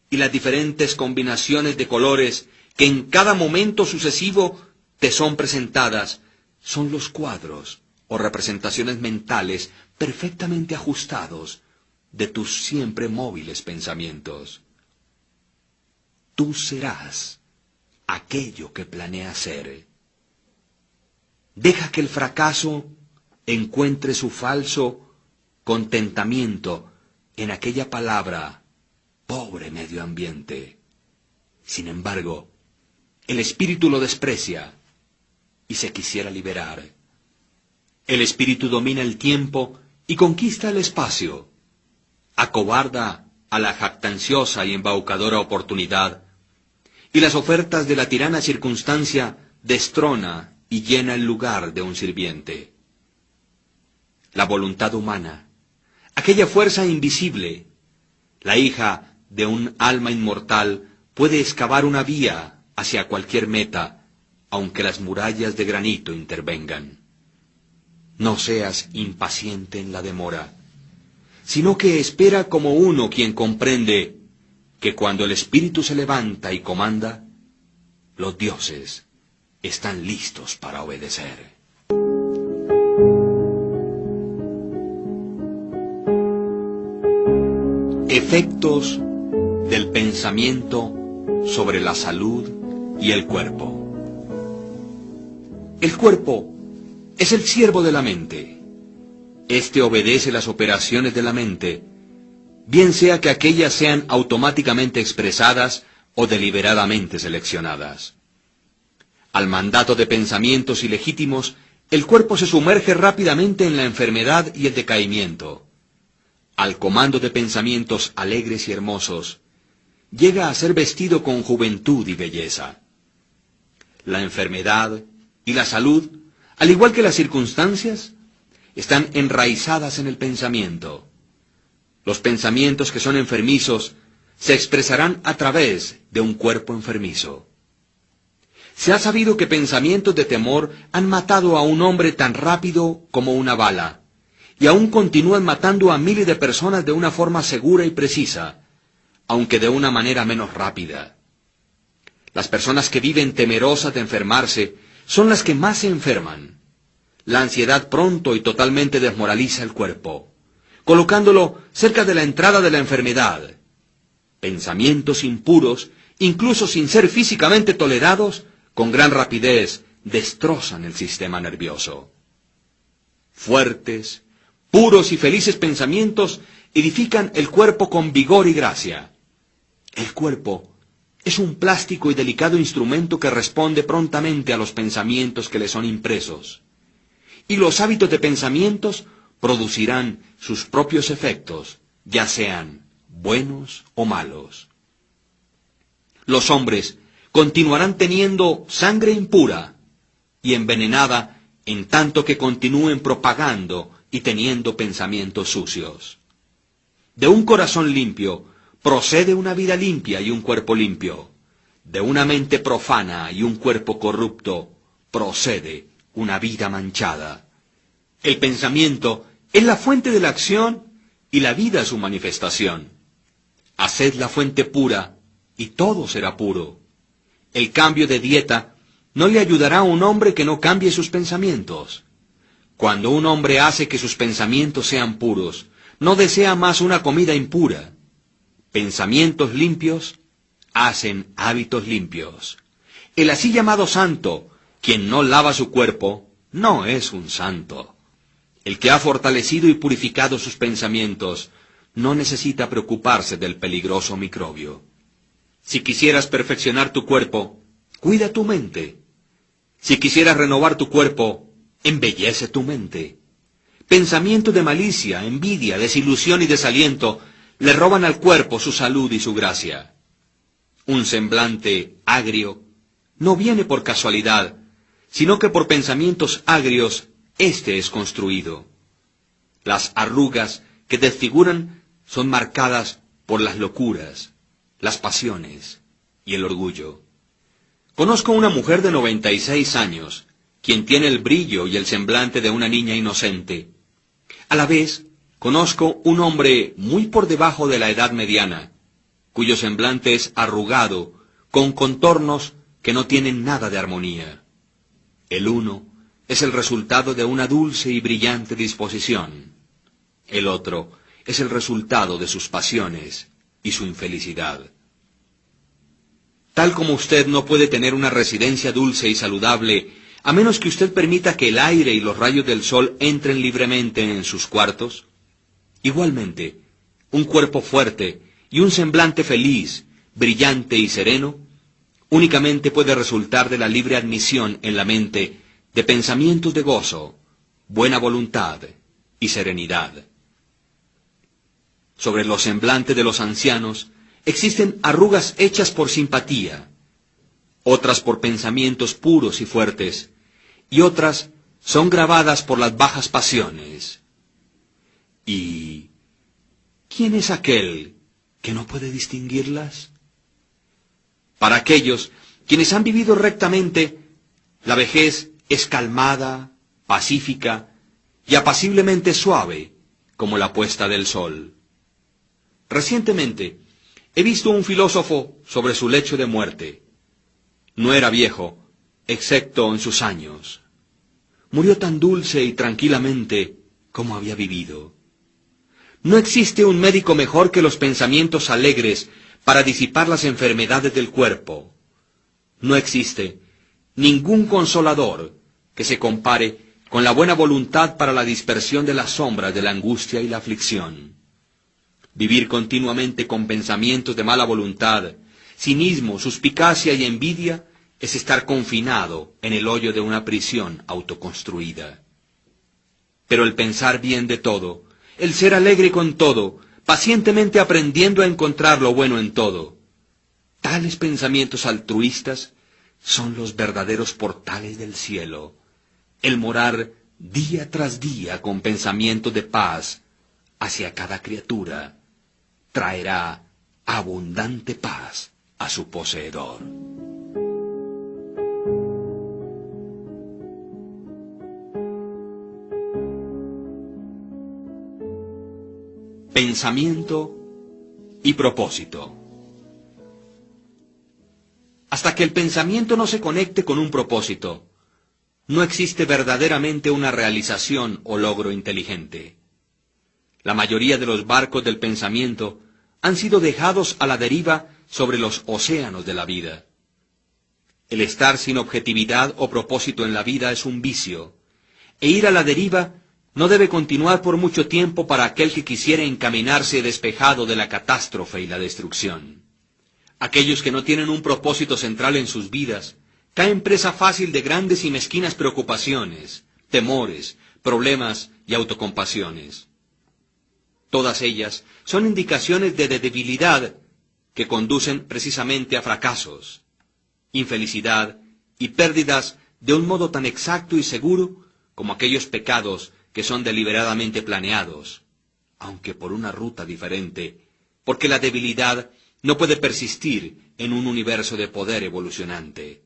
[SPEAKER 1] y las diferentes combinaciones de colores que en cada momento sucesivo te son presentadas son los cuadros o representaciones mentales perfectamente ajustados de tus siempre móviles pensamientos. Tú serás aquello que planeas ser. Deja que el fracaso encuentre su falso contentamiento en aquella palabra, pobre medio ambiente. Sin embargo, el espíritu lo desprecia y se quisiera liberar. El espíritu domina el tiempo y conquista el espacio. Acobarda a la jactanciosa y embaucadora oportunidad, y las ofertas de la tirana circunstancia destrona y llena el lugar de un sirviente. La voluntad humana, aquella fuerza invisible, la hija de un alma inmortal, puede excavar una vía hacia cualquier meta, aunque las murallas de granito intervengan. No seas impaciente en la demora, sino que espera como uno quien comprende que cuando el espíritu se levanta y comanda, los dioses están listos para obedecer. Efectos del pensamiento sobre la salud y el cuerpo. El cuerpo es el siervo de la mente. Este obedece las operaciones de la mente, bien sea que aquellas sean automáticamente expresadas o deliberadamente seleccionadas. Al mandato de pensamientos ilegítimos, el cuerpo se sumerge rápidamente en la enfermedad y el decaimiento. Al comando de pensamientos alegres y hermosos, llega a ser vestido con juventud y belleza. La enfermedad y la salud, al igual que las circunstancias, están enraizadas en el pensamiento. Los pensamientos que son enfermizos se expresarán a través de un cuerpo enfermizo. Se ha sabido que pensamientos de temor han matado a un hombre tan rápido como una bala, y aún continúan matando a miles de personas de una forma segura y precisa, aunque de una manera menos rápida. Las personas que viven temerosas de enfermarse son las que más se enferman. La ansiedad pronto y totalmente desmoraliza el cuerpo, colocándolo cerca de la entrada de la enfermedad. Pensamientos impuros, incluso sin ser físicamente tolerados, con gran rapidez destrozan el sistema nervioso. Fuertes, puros y felices pensamientos edifican el cuerpo con vigor y gracia. El cuerpo es un plástico y delicado instrumento que responde prontamente a los pensamientos que le son impresos. Y los hábitos de pensamientos producirán sus propios efectos, ya sean buenos o malos. Los hombres continuarán teniendo sangre impura y envenenada en tanto que continúen propagando y teniendo pensamientos sucios. De un corazón limpio procede una vida limpia y un cuerpo limpio. De una mente profana y un cuerpo corrupto procede una vida manchada. El pensamiento es la fuente de la acción y la vida su manifestación. Haced la fuente pura y todo será puro. El cambio de dieta no le ayudará a un hombre que no cambie sus pensamientos. Cuando un hombre hace que sus pensamientos sean puros, no desea más una comida impura. Pensamientos limpios hacen hábitos limpios. El así llamado santo, quien no lava su cuerpo, no es un santo. El que ha fortalecido y purificado sus pensamientos no necesita preocuparse del peligroso microbio. Si quisieras perfeccionar tu cuerpo, cuida tu mente. Si quisieras renovar tu cuerpo, embellece tu mente. Pensamientos de malicia, envidia, desilusión y desaliento le roban al cuerpo su salud y su gracia. Un semblante agrio no viene por casualidad, sino que por pensamientos agrios éste es construido. Las arrugas que desfiguran son marcadas por las locuras, las pasiones y el orgullo. Conozco una mujer de 96 años, quien tiene el brillo y el semblante de una niña inocente. A la vez, conozco un hombre muy por debajo de la edad mediana, cuyo semblante es arrugado, con contornos que no tienen nada de armonía. El uno es el resultado de una dulce y brillante disposición. El otro es el resultado de sus pasiones y su infelicidad. Tal como usted no puede tener una residencia dulce y saludable, a menos que usted permita que el aire y los rayos del sol entren libremente en sus cuartos, igualmente, un cuerpo fuerte y un semblante feliz, brillante y sereno, únicamente puede resultar de la libre admisión en la mente de pensamientos de gozo, buena voluntad y serenidad. Sobre los semblantes de los ancianos existen arrugas hechas por simpatía, otras por pensamientos puros y fuertes, y otras son grabadas por las bajas pasiones. ¿Y quién es aquel que no puede distinguirlas? Para aquellos quienes han vivido rectamente, la vejez es calmada, pacífica y apaciblemente suave como la puesta del sol. Recientemente he visto un filósofo sobre su lecho de muerte. No era viejo, excepto en sus años. Murió tan dulce y tranquilamente como había vivido. No existe un médico mejor que los pensamientos alegres para disipar las enfermedades del cuerpo. No existe ningún consolador que se compare con la buena voluntad para la dispersión de las sombras de la angustia y la aflicción. Vivir continuamente con pensamientos de mala voluntad, cinismo, suspicacia y envidia es estar confinado en el hoyo de una prisión autoconstruida. Pero el pensar bien de todo, el ser alegre con todo, pacientemente aprendiendo a encontrar lo bueno en todo, tales pensamientos altruistas son los verdaderos portales del cielo. El morar día tras día con pensamientos de paz hacia cada criatura traerá abundante paz a su poseedor. pensamiento y propósito. Hasta que el pensamiento no se conecte con un propósito, no existe verdaderamente una realización o logro inteligente. La mayoría de los barcos del pensamiento han sido dejados a la deriva sobre los océanos de la vida. El estar sin objetividad o propósito en la vida es un vicio, e ir a la deriva no debe continuar por mucho tiempo para aquel que quisiera encaminarse despejado de la catástrofe y la destrucción. Aquellos que no tienen un propósito central en sus vidas caen presa fácil de grandes y mezquinas preocupaciones, temores, problemas y autocompasiones. Todas ellas son indicaciones de debilidad que conducen precisamente a fracasos, infelicidad y pérdidas de un modo tan exacto y seguro como aquellos pecados que son deliberadamente planeados, aunque por una ruta diferente, porque la debilidad no puede persistir en un universo de poder evolucionante.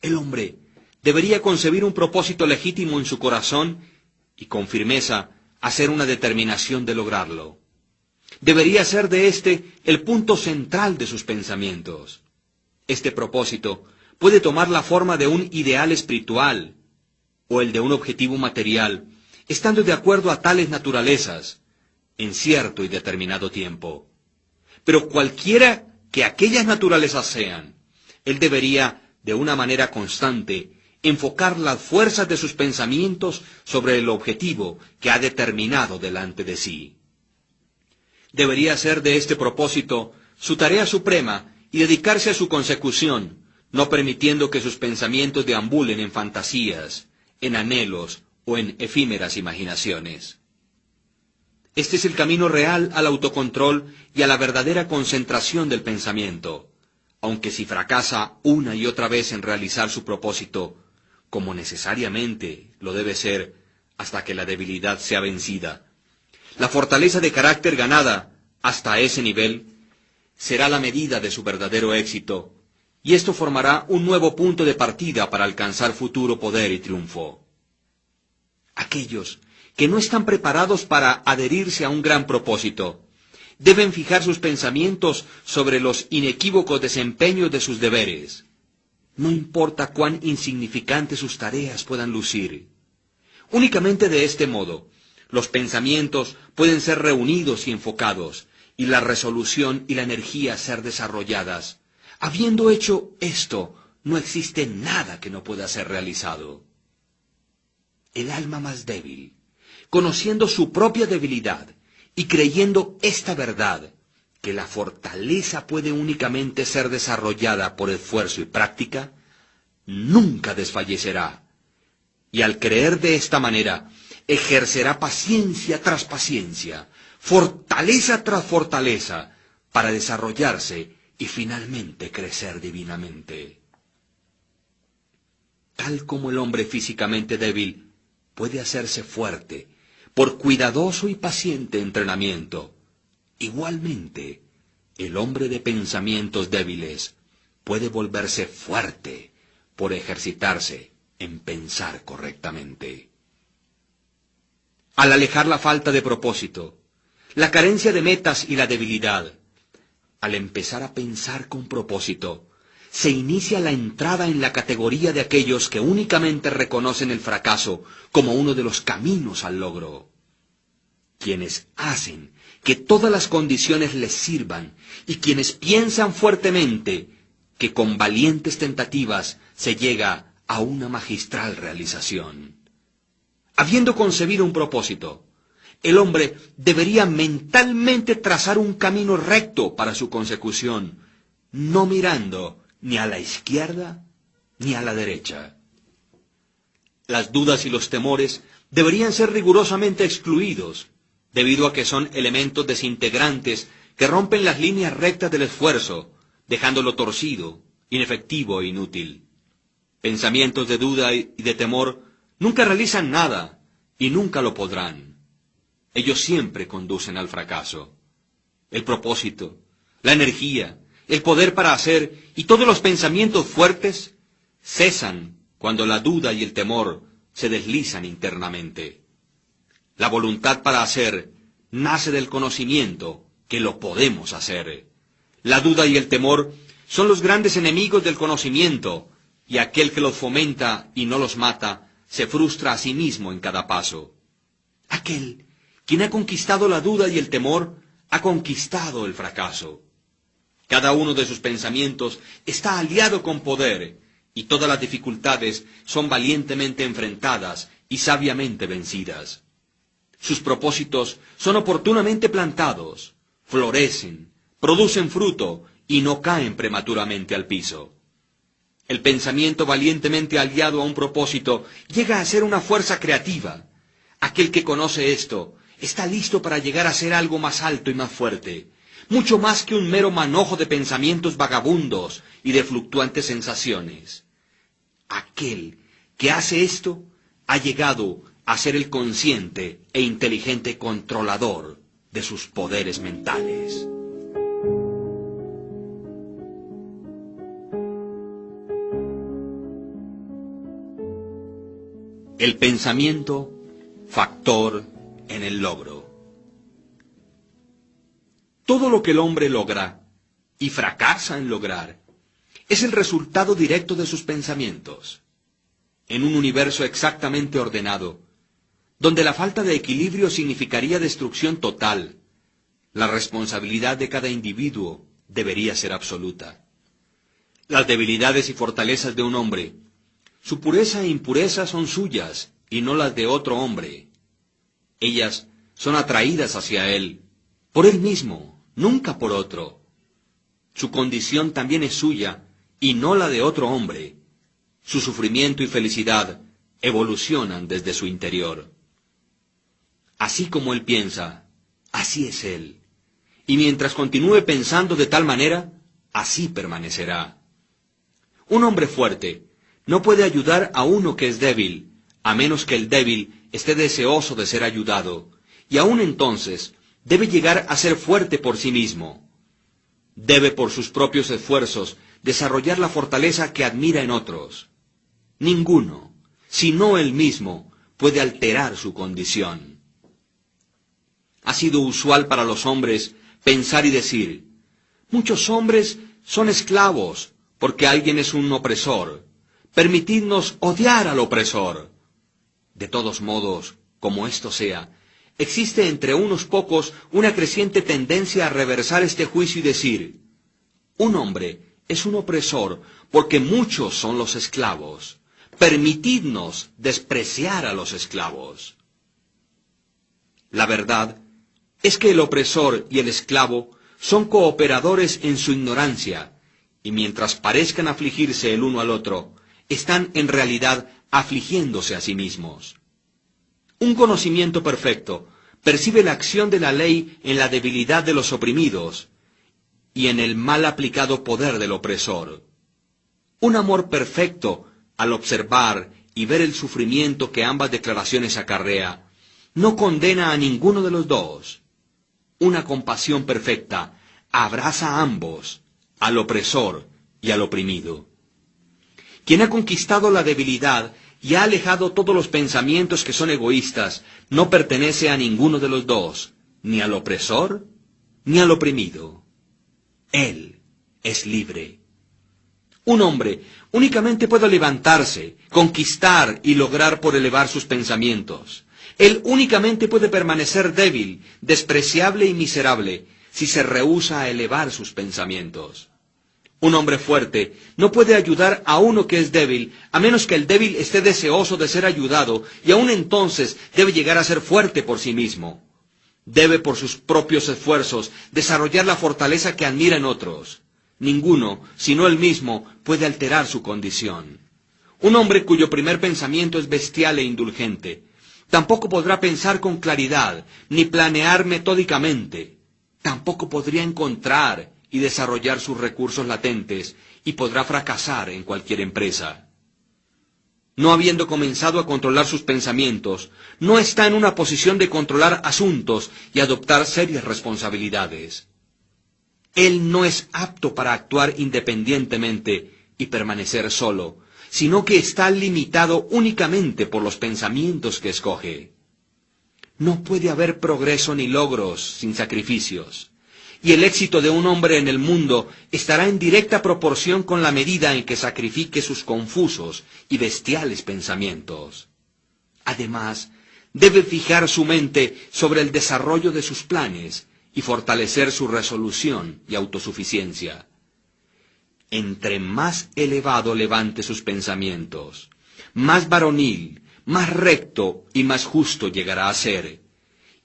[SPEAKER 1] El hombre debería concebir un propósito legítimo en su corazón y con firmeza hacer una determinación de lograrlo. Debería ser de éste el punto central de sus pensamientos. Este propósito puede tomar la forma de un ideal espiritual o el de un objetivo material, estando de acuerdo a tales naturalezas, en cierto y determinado tiempo. Pero cualquiera que aquellas naturalezas sean, él debería, de una manera constante, enfocar las fuerzas de sus pensamientos sobre el objetivo que ha determinado delante de sí. Debería ser de este propósito su tarea suprema y dedicarse a su consecución, no permitiendo que sus pensamientos deambulen en fantasías, en anhelos o en efímeras imaginaciones. Este es el camino real al autocontrol y a la verdadera concentración del pensamiento, aunque si fracasa una y otra vez en realizar su propósito, como necesariamente lo debe ser hasta que la debilidad sea vencida, la fortaleza de carácter ganada hasta ese nivel será la medida de su verdadero éxito, y esto formará un nuevo punto de partida para alcanzar futuro poder y triunfo. Aquellos que no están preparados para adherirse a un gran propósito deben fijar sus pensamientos sobre los inequívocos desempeños de sus deberes. No importa cuán insignificantes sus tareas puedan lucir. Únicamente de este modo, los pensamientos pueden ser reunidos y enfocados, y la resolución y la energía ser desarrolladas. Habiendo hecho esto, no existe nada que no pueda ser realizado. El alma más débil, conociendo su propia debilidad y creyendo esta verdad, que la fortaleza puede únicamente ser desarrollada por esfuerzo y práctica, nunca desfallecerá. Y al creer de esta manera, ejercerá paciencia tras paciencia, fortaleza tras fortaleza, para desarrollarse y finalmente crecer divinamente. Tal como el hombre físicamente débil puede hacerse fuerte por cuidadoso y paciente entrenamiento, igualmente el hombre de pensamientos débiles puede volverse fuerte por ejercitarse en pensar correctamente. Al alejar la falta de propósito, la carencia de metas y la debilidad, al empezar a pensar con propósito, se inicia la entrada en la categoría de aquellos que únicamente reconocen el fracaso como uno de los caminos al logro. Quienes hacen que todas las condiciones les sirvan y quienes piensan fuertemente que con valientes tentativas se llega a una magistral realización. Habiendo concebido un propósito, el hombre debería mentalmente trazar un camino recto para su consecución, no mirando ni a la izquierda ni a la derecha. Las dudas y los temores deberían ser rigurosamente excluidos, debido a que son elementos desintegrantes que rompen las líneas rectas del esfuerzo, dejándolo torcido, inefectivo e inútil. Pensamientos de duda y de temor nunca realizan nada y nunca lo podrán. Ellos siempre conducen al fracaso. El propósito, la energía, el poder para hacer y todos los pensamientos fuertes cesan cuando la duda y el temor se deslizan internamente. La voluntad para hacer nace del conocimiento, que lo podemos hacer. La duda y el temor son los grandes enemigos del conocimiento, y aquel que los fomenta y no los mata, se frustra a sí mismo en cada paso. Aquel quien ha conquistado la duda y el temor, ha conquistado el fracaso. Cada uno de sus pensamientos está aliado con poder, y todas las dificultades son valientemente enfrentadas y sabiamente vencidas. Sus propósitos son oportunamente plantados, florecen, producen fruto y no caen prematuramente al piso. El pensamiento valientemente aliado a un propósito llega a ser una fuerza creativa. Aquel que conoce esto está listo para llegar a ser algo más alto y más fuerte, mucho más que un mero manojo de pensamientos vagabundos y de fluctuantes sensaciones. Aquel que hace esto ha llegado a ser el consciente e inteligente controlador de sus poderes mentales. El pensamiento, factor en el logro. Todo lo que el hombre logra y fracasa en lograr es el resultado directo de sus pensamientos. En un universo exactamente ordenado, donde la falta de equilibrio significaría destrucción total, la responsabilidad de cada individuo debería ser absoluta. Las debilidades y fortalezas de un hombre, su pureza e impureza son suyas y no las de otro hombre. Ellas son atraídas hacia él, por él mismo, nunca por otro. Su condición también es suya y no la de otro hombre. Su sufrimiento y felicidad evolucionan desde su interior. Así como él piensa, así es él. Y mientras continúe pensando de tal manera, así permanecerá. Un hombre fuerte no puede ayudar a uno que es débil, a menos que el débil esté deseoso de ser ayudado, y aún entonces debe llegar a ser fuerte por sí mismo. Debe por sus propios esfuerzos desarrollar la fortaleza que admira en otros. Ninguno, sino él mismo, puede alterar su condición. Ha sido usual para los hombres pensar y decir, muchos hombres son esclavos porque alguien es un opresor. Permitidnos odiar al opresor. De todos modos, como esto sea, existe entre unos pocos una creciente tendencia a reversar este juicio y decir, un hombre es un opresor porque muchos son los esclavos. Permitidnos despreciar a los esclavos. La verdad es que el opresor y el esclavo son cooperadores en su ignorancia, y mientras parezcan afligirse el uno al otro, están en realidad afligiéndose a sí mismos. Un conocimiento perfecto percibe la acción de la ley en la debilidad de los oprimidos y en el mal aplicado poder del opresor. Un amor perfecto, al observar y ver el sufrimiento que ambas declaraciones acarrea, no condena a ninguno de los dos. Una compasión perfecta abraza a ambos, al opresor y al oprimido. Quien ha conquistado la debilidad y ha alejado todos los pensamientos que son egoístas, no pertenece a ninguno de los dos, ni al opresor ni al oprimido. Él es libre. Un hombre únicamente puede levantarse, conquistar y lograr por elevar sus pensamientos. Él únicamente puede permanecer débil, despreciable y miserable si se rehúsa a elevar sus pensamientos. Un hombre fuerte no puede ayudar a uno que es débil, a menos que el débil esté deseoso de ser ayudado, y aún entonces debe llegar a ser fuerte por sí mismo. Debe por sus propios esfuerzos desarrollar la fortaleza que admira en otros. Ninguno, sino él mismo, puede alterar su condición. Un hombre cuyo primer pensamiento es bestial e indulgente, tampoco podrá pensar con claridad, ni planear metódicamente. Tampoco podría encontrar y desarrollar sus recursos latentes, y podrá fracasar en cualquier empresa. No habiendo comenzado a controlar sus pensamientos, no está en una posición de controlar asuntos y adoptar serias responsabilidades. Él no es apto para actuar independientemente y permanecer solo, sino que está limitado únicamente por los pensamientos que escoge. No puede haber progreso ni logros sin sacrificios. Y el éxito de un hombre en el mundo estará en directa proporción con la medida en que sacrifique sus confusos y bestiales pensamientos. Además, debe fijar su mente sobre el desarrollo de sus planes y fortalecer su resolución y autosuficiencia. Entre más elevado levante sus pensamientos, más varonil, más recto y más justo llegará a ser.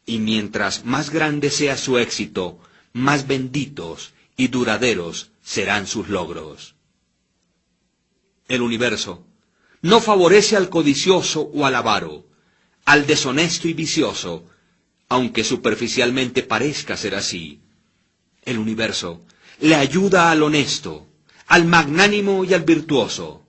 [SPEAKER 1] Y mientras más grande sea su éxito, más benditos y duraderos serán sus logros. El universo no favorece al codicioso o al avaro, al deshonesto y vicioso, aunque superficialmente parezca ser así. El universo le ayuda al honesto, al magnánimo y al virtuoso.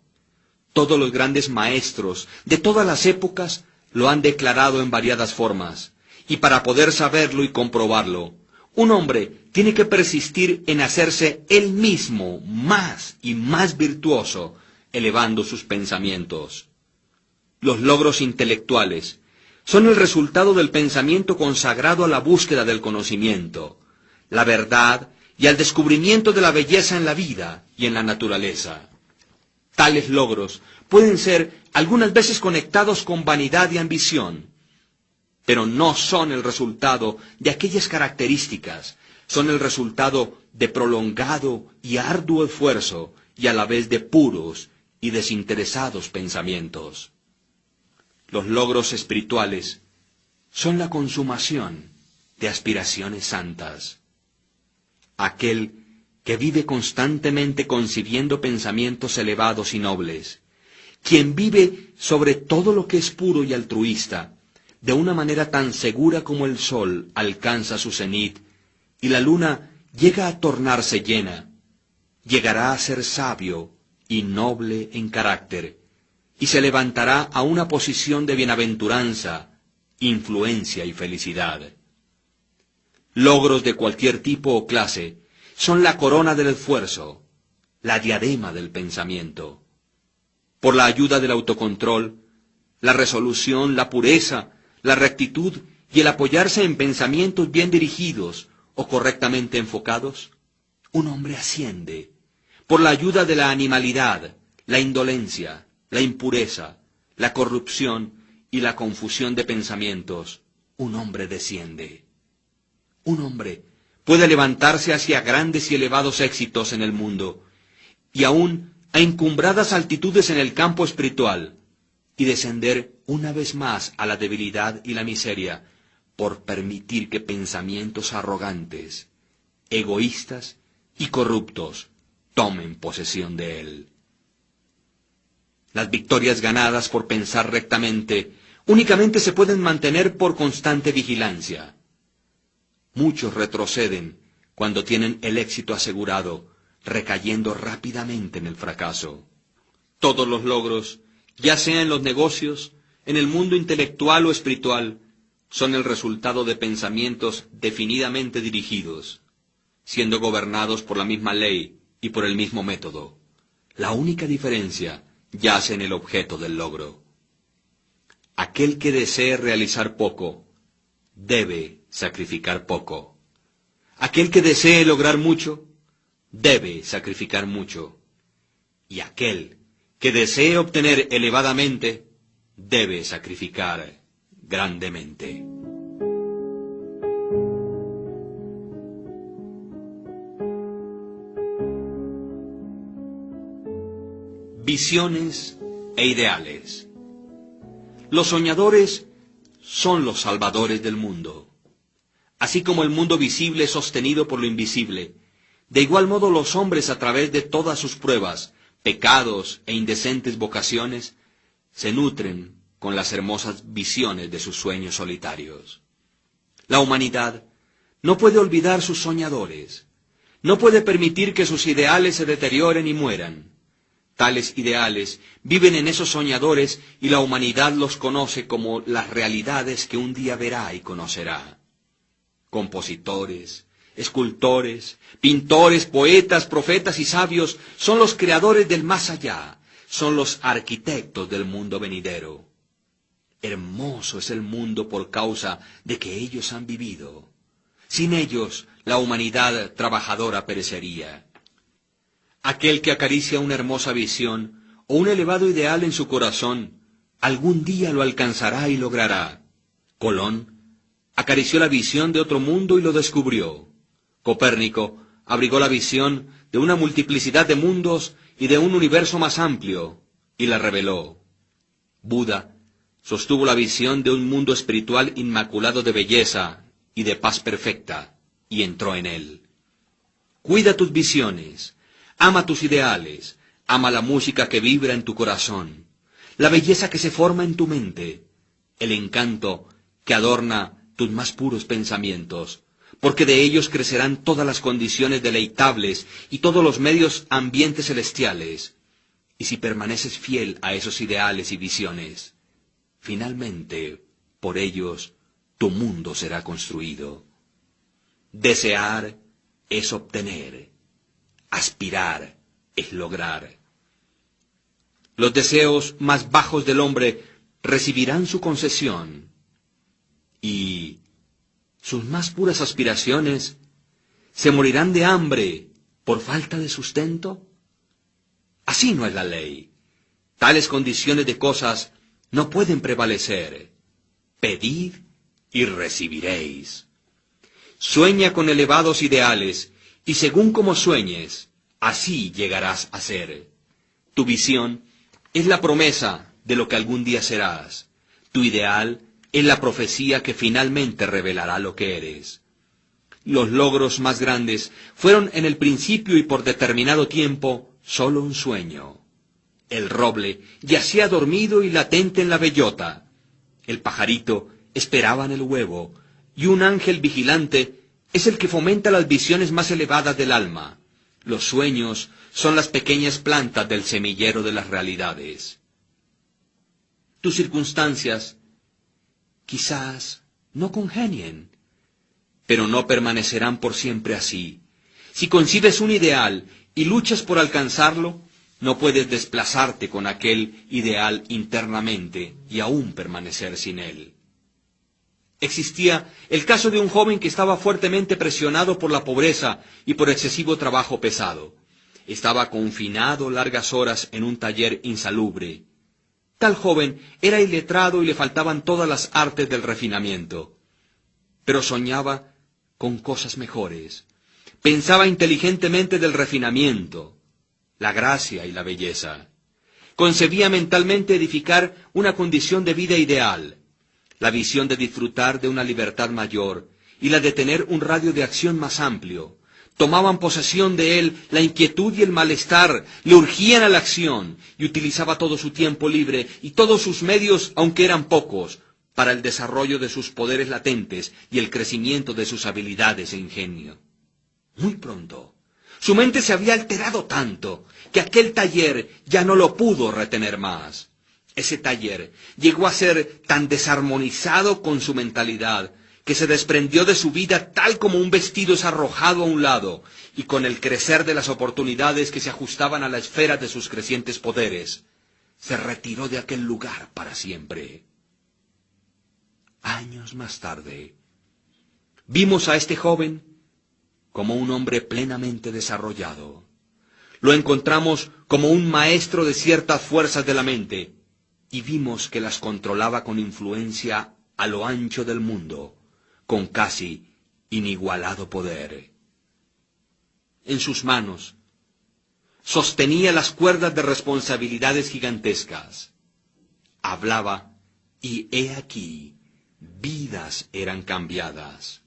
[SPEAKER 1] Todos los grandes maestros de todas las épocas lo han declarado en variadas formas, y para poder saberlo y comprobarlo, un hombre tiene que persistir en hacerse él mismo más y más virtuoso, elevando sus pensamientos. Los logros intelectuales son el resultado del pensamiento consagrado a la búsqueda del conocimiento, la verdad y al descubrimiento de la belleza en la vida y en la naturaleza. Tales logros pueden ser algunas veces conectados con vanidad y ambición, pero no son el resultado de aquellas características, son el resultado de prolongado y arduo esfuerzo y a la vez de puros y desinteresados pensamientos. Los logros espirituales son la consumación de aspiraciones santas. Aquel que vive constantemente concibiendo pensamientos elevados y nobles, quien vive sobre todo lo que es puro y altruista, de una manera tan segura como el sol alcanza su cenit y la luna llega a tornarse llena, llegará a ser sabio y noble en carácter, y se levantará a una posición de bienaventuranza, influencia y felicidad. Logros de cualquier tipo o clase son la corona del esfuerzo, la diadema del pensamiento. Por la ayuda del autocontrol, la resolución, la pureza, la rectitud y el apoyarse en pensamientos bien dirigidos o correctamente enfocados, un hombre asciende. Por la ayuda de la animalidad, la indolencia, la impureza, la corrupción y la confusión de pensamientos, un hombre desciende. Un hombre puede levantarse hacia grandes y elevados éxitos en el mundo, y aún a encumbradas altitudes en el campo espiritual, y descender una vez más a la debilidad y la miseria, por permitir que pensamientos arrogantes, egoístas y corruptos tomen posesión de él. Las victorias ganadas por pensar rectamente únicamente se pueden mantener por constante vigilancia. Muchos retroceden cuando tienen el éxito asegurado, recayendo rápidamente en el fracaso. Todos los logros, ya sea en los negocios, en el mundo intelectual o espiritual, son el resultado de pensamientos definidamente dirigidos, siendo gobernados por la misma ley y por el mismo método. La única diferencia yace en el objeto del logro. Aquel que desee realizar poco, debe sacrificar poco. Aquel que desee lograr mucho, debe sacrificar mucho. Y aquel que desee obtener elevadamente, debe sacrificar grandemente. Visiones e ideales. Los soñadores son los salvadores del mundo. Así como el mundo visible es sostenido por lo invisible, de igual modo los hombres a través de todas sus pruebas, pecados e indecentes vocaciones, se nutren con las hermosas visiones de sus sueños solitarios. La humanidad no puede olvidar sus soñadores, no puede permitir que sus ideales se deterioren y mueran. Tales ideales viven en esos soñadores y la humanidad los conoce como las realidades que un día verá y conocerá. Compositores, escultores, pintores, poetas, profetas y sabios son los creadores del más allá, son los arquitectos del mundo venidero. Hermoso es el mundo por causa de que ellos han vivido. Sin ellos, la humanidad trabajadora perecería. Aquel que acaricia una hermosa visión o un elevado ideal en su corazón, algún día lo alcanzará y logrará. Colón acarició la visión de otro mundo y lo descubrió. Copérnico abrigó la visión de una multiplicidad de mundos y de un universo más amplio, y la reveló. Buda sostuvo la visión de un mundo espiritual inmaculado de belleza y de paz perfecta, y entró en él. Cuida tus visiones, ama tus ideales, ama la música que vibra en tu corazón, la belleza que se forma en tu mente, el encanto que adorna tus más puros pensamientos, porque de ellos crecerán todas las condiciones deleitables y todos los medios ambientes celestiales. Y si permaneces fiel a esos ideales y visiones, finalmente, por ellos, tu mundo será construido. Desear es obtener, aspirar es lograr. Los deseos más bajos del hombre recibirán su concesión, y sus más puras aspiraciones se morirán de hambre por falta de sustento. Así no es la ley. Tales condiciones de cosas no pueden prevalecer. Pedid y recibiréis. Sueña con elevados ideales, y según como sueñes, así llegarás a ser. Tu visión es la promesa de lo que algún día serás. Tu ideal es la profecía que finalmente revelará lo que eres. Los logros más grandes fueron en el principio y por determinado tiempo solo un sueño. El roble yacía dormido y latente en la bellota. El pajarito esperaba en el huevo, y un ángel vigilante es el que fomenta las visiones más elevadas del alma. Los sueños son las pequeñas plantas del semillero de las realidades. Tus circunstancias quizás no congenien, pero no permanecerán por siempre así. Si concibes un ideal y luchas por alcanzarlo, no puedes desplazarte con aquel ideal internamente y aún permanecer sin él. Existía el caso de un joven que estaba fuertemente presionado por la pobreza y por excesivo trabajo pesado. Estaba confinado largas horas en un taller insalubre. Tal joven era iletrado y le faltaban todas las artes del refinamiento. Pero soñaba con cosas mejores. Pensaba inteligentemente del refinamiento, la gracia y la belleza. Concebía mentalmente edificar una condición de vida ideal, la visión de disfrutar de una libertad mayor y la de tener un radio de acción más amplio. Tomaban posesión de él la inquietud y el malestar, le urgían a la acción, y utilizaba todo su tiempo libre y todos sus medios, aunque eran pocos, para el desarrollo de sus poderes latentes y el crecimiento de sus habilidades e ingenio. Muy pronto, su mente se había alterado tanto que aquel taller ya no lo pudo retener más. Ese taller llegó a ser tan desarmonizado con su mentalidad que se desprendió de su vida tal como un vestido es arrojado a un lado, y con el crecer de las oportunidades que se ajustaban a la esfera de sus crecientes poderes, se retiró de aquel lugar para siempre. Años más tarde, vimos a este joven como un hombre plenamente desarrollado. Lo encontramos como un maestro de ciertas fuerzas de la mente, y vimos que las controlaba con influencia a lo ancho del mundo, con casi inigualado poder. En sus manos sostenía las cuerdas de responsabilidades gigantescas. Hablaba, y he aquí, vidas eran cambiadas.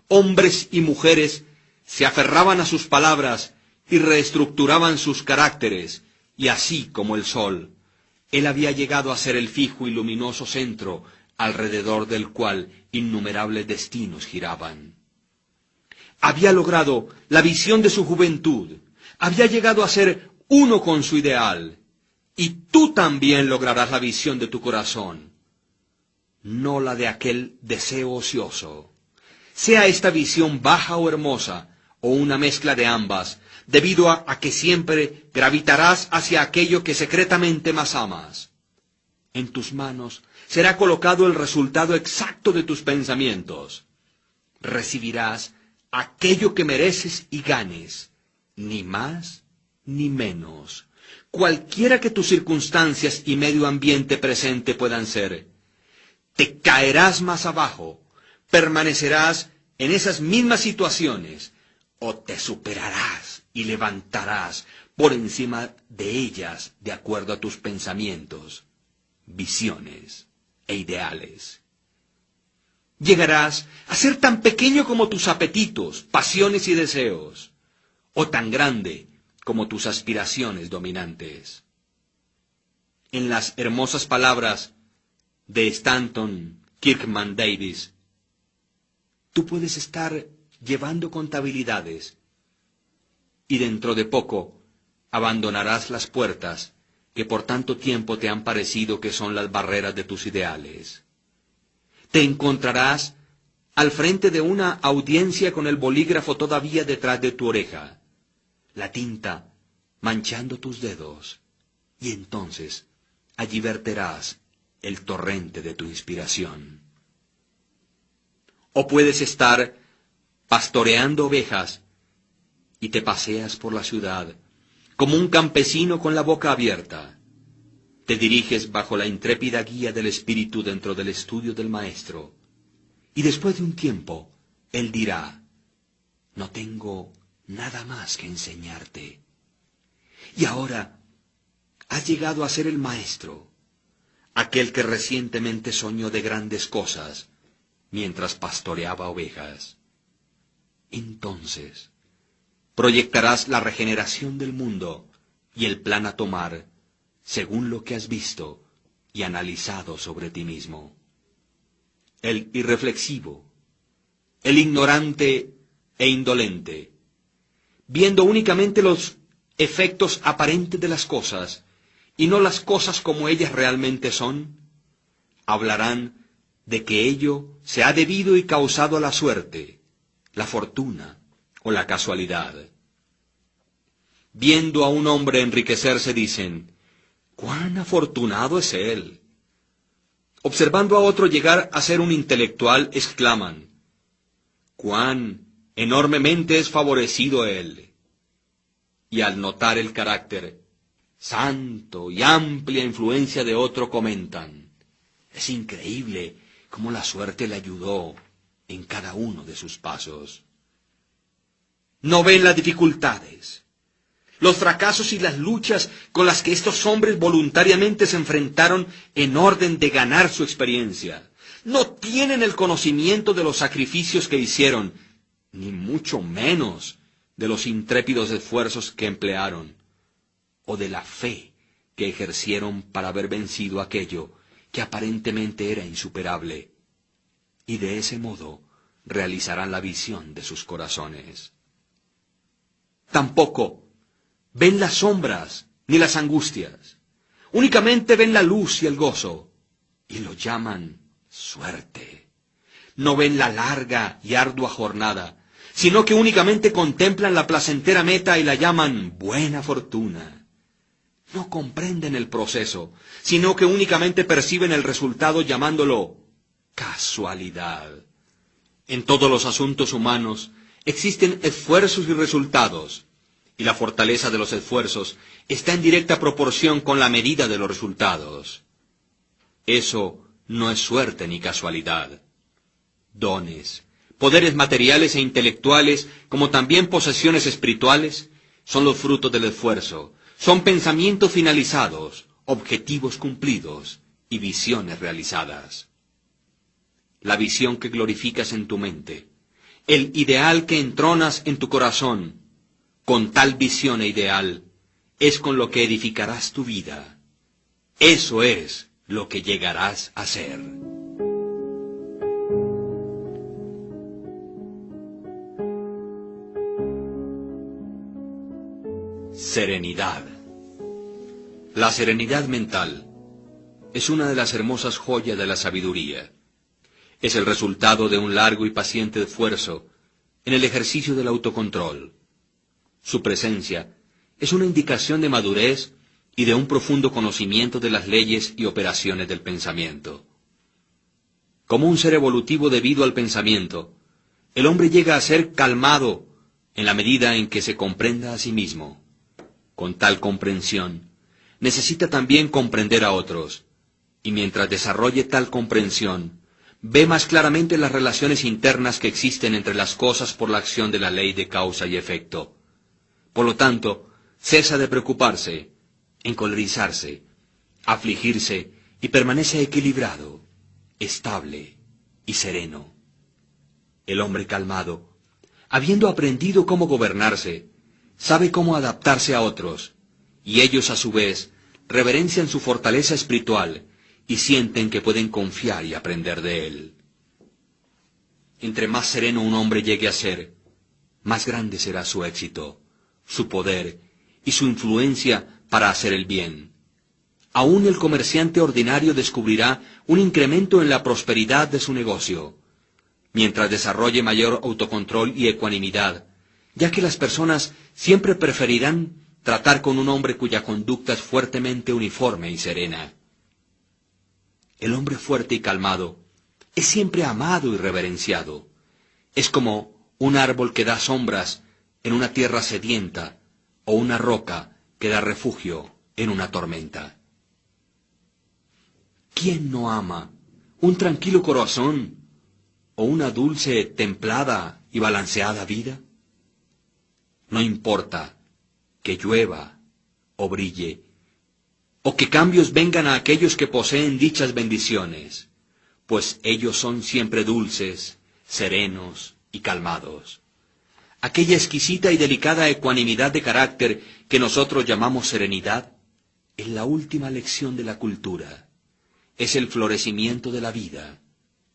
[SPEAKER 1] Hombres y mujeres se aferraban a sus palabras y reestructuraban sus caracteres, y así como el sol, él había llegado a ser el fijo y luminoso centro alrededor del cual innumerables destinos giraban. Había logrado la visión de su juventud, había llegado a ser uno con su ideal, y tú también lograrás la visión de tu corazón, no la de aquel deseo ocioso. Sea esta visión baja o hermosa, o una mezcla de ambas, debido a que siempre gravitarás hacia aquello que secretamente más amas. En tus manos será colocado el resultado exacto de tus pensamientos. Recibirás aquello que mereces y ganes, ni más ni menos, cualquiera que tus circunstancias y medio ambiente presente puedan ser. Te caerás más abajo, permanecerás en esas mismas situaciones, o te superarás y levantarás por encima de ellas de acuerdo a tus pensamientos, visiones e ideales. Llegarás a ser tan pequeño como tus apetitos, pasiones y deseos, o tan grande como tus aspiraciones dominantes. En las hermosas palabras de Stanton Kirkman Davis, tú puedes estar llevando contabilidades y dentro de poco abandonarás las puertas que por tanto tiempo te han parecido que son las barreras de tus ideales. Te encontrarás al frente de una audiencia con el bolígrafo todavía detrás de tu oreja, la tinta manchando tus dedos, y entonces allí verterás el torrente de tu inspiración. O puedes estar pastoreando ovejas y te paseas por la ciudad como un campesino con la boca abierta. Te diriges bajo la intrépida guía del Espíritu dentro del estudio del Maestro, y después de un tiempo, Él dirá, no tengo nada más que enseñarte. Y ahora has llegado a ser el Maestro, aquel que recientemente soñó de grandes cosas mientras pastoreaba ovejas. Entonces, proyectarás la regeneración del mundo y el plan a tomar según lo que has visto y analizado sobre ti mismo. El irreflexivo, el ignorante e indolente, viendo únicamente los efectos aparentes de las cosas y no las cosas como ellas realmente son, hablarán de que ello se ha debido y causado a la suerte, la fortuna o la casualidad. Viendo a un hombre enriquecerse dicen, ¡cuán afortunado es él! Observando a otro llegar a ser un intelectual, exclaman, ¡cuán enormemente es favorecido él! Y al notar el carácter santo y amplia influencia de otro comentan, es increíble cómo la suerte le ayudó en cada uno de sus pasos. No ven las dificultades, los fracasos y las luchas con las que estos hombres voluntariamente se enfrentaron en orden de ganar su experiencia. No tienen el conocimiento de los sacrificios que hicieron, ni mucho menos de los intrépidos esfuerzos que emplearon, o de la fe que ejercieron para haber vencido aquello que aparentemente era insuperable, y de ese modo realizarán la visión de sus corazones. Tampoco ven las sombras ni las angustias, únicamente ven la luz y el gozo, y lo llaman suerte. No ven la larga y ardua jornada, sino que únicamente contemplan la placentera meta y la llaman buena fortuna. No comprenden el proceso, sino que únicamente perciben el resultado llamándolo casualidad. En todos los asuntos humanos existen esfuerzos y resultados, y la fortaleza de los esfuerzos está en directa proporción con la medida de los resultados. Eso no es suerte ni casualidad. Dones, poderes materiales e intelectuales, como también posesiones espirituales, son los frutos del esfuerzo, son pensamientos finalizados, objetivos cumplidos y visiones realizadas. La visión que glorificas en tu mente, el ideal que entronas en tu corazón, con tal visión e ideal, es con lo que edificarás tu vida. Eso es lo que llegarás a ser. Serenidad. La serenidad mental es una de las hermosas joyas de la sabiduría. Es el resultado de un largo y paciente esfuerzo en el ejercicio del autocontrol. Su presencia es una indicación de madurez y de un profundo conocimiento de las leyes y operaciones del pensamiento. Como un ser evolutivo debido al pensamiento, el hombre llega a ser calmado en la medida en que se comprenda a sí mismo. Con tal comprensión, necesita también comprender a otros, y mientras desarrolle tal comprensión, ve más claramente las relaciones internas que existen entre las cosas por la acción de la ley de causa y efecto. Por lo tanto, cesa de preocuparse, encolerizarse, afligirse y permanece equilibrado, estable y sereno. El hombre calmado, habiendo aprendido cómo gobernarse, sabe cómo adaptarse a otros, y ellos a su vez reverencian su fortaleza espiritual y sienten que pueden confiar y aprender de él. Entre más sereno un hombre llegue a ser, más grande será su éxito, su poder y su influencia para hacer el bien. Aún el comerciante ordinario descubrirá un incremento en la prosperidad de su negocio, mientras desarrolle mayor autocontrol y ecuanimidad, ya que las personas siempre preferirán tratar con un hombre cuya conducta es fuertemente uniforme y serena. El hombre fuerte y calmado es siempre amado y reverenciado. Es como un árbol que da sombras en una tierra sedienta o una roca que da refugio en una tormenta. ¿Quién no ama un tranquilo corazón o una dulce, templada y balanceada vida? No importa que llueva o brille, o que cambios vengan a aquellos que poseen dichas bendiciones, pues ellos son siempre dulces, serenos y calmados. Aquella exquisita y delicada ecuanimidad de carácter que nosotros llamamos serenidad es la última lección de la cultura, es el florecimiento de la vida,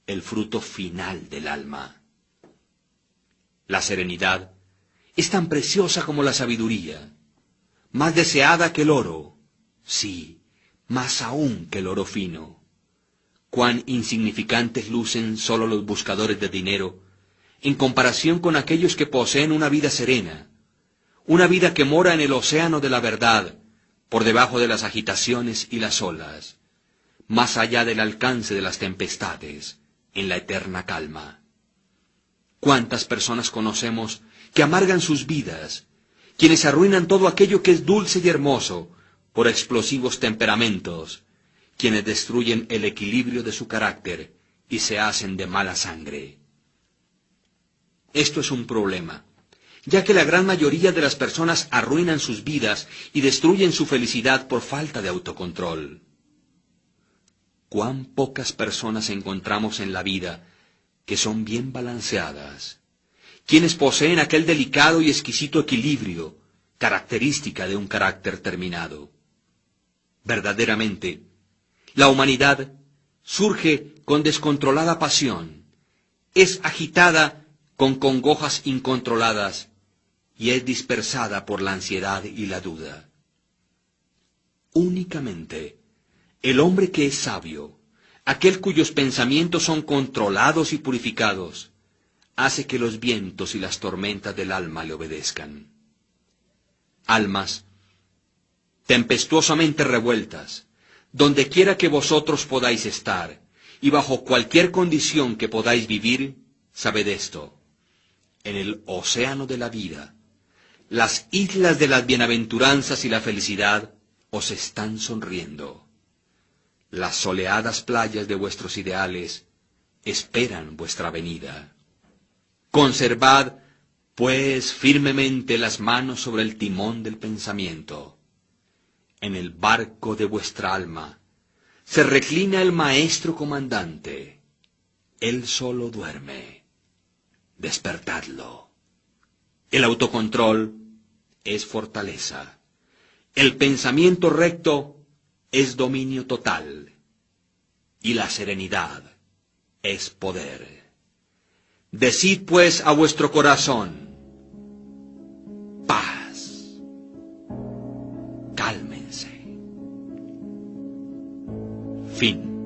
[SPEAKER 1] el fruto final del alma. La serenidad es tan preciosa como la sabiduría, más deseada que el oro, sí, más aún que el oro fino. Cuán insignificantes lucen solo los buscadores de dinero en comparación con aquellos que poseen una vida serena, una vida que mora en el océano de la verdad, por debajo de las agitaciones y las olas, más allá del alcance de las tempestades, en la eterna calma. ¿Cuántas personas conocemos que amargan sus vidas, quienes arruinan todo aquello que es dulce y hermoso por explosivos temperamentos, quienes destruyen el equilibrio de su carácter y se hacen de mala sangre? Esto es un problema, ya que la gran mayoría de las personas arruinan sus vidas y destruyen su felicidad por falta de autocontrol. Cuán pocas personas encontramos en la vida que son bien balanceadas, quienes poseen aquel delicado y exquisito equilibrio, característica de un carácter terminado. Verdaderamente, la humanidad surge con descontrolada pasión, es agitada con congojas incontroladas y es dispersada por la ansiedad y la duda. Únicamente el hombre que es sabio, aquel cuyos pensamientos son controlados y purificados, hace que los vientos y las tormentas del alma le obedezcan. Almas tempestuosamente revueltas, donde quiera que vosotros podáis estar, y bajo cualquier condición que podáis vivir, sabed esto: en el océano de la vida, las islas de las bienaventuranzas y la felicidad os están sonriendo. Las soleadas playas de vuestros ideales esperan vuestra venida. Conservad, pues, firmemente las manos sobre el timón del pensamiento. En el barco de vuestra alma se reclina el maestro comandante. Él solo duerme. Despertadlo. El autocontrol es fortaleza. El pensamiento recto es dominio total. Y la serenidad es poder. Decid pues a vuestro corazón: paz. Cálmense. Fin.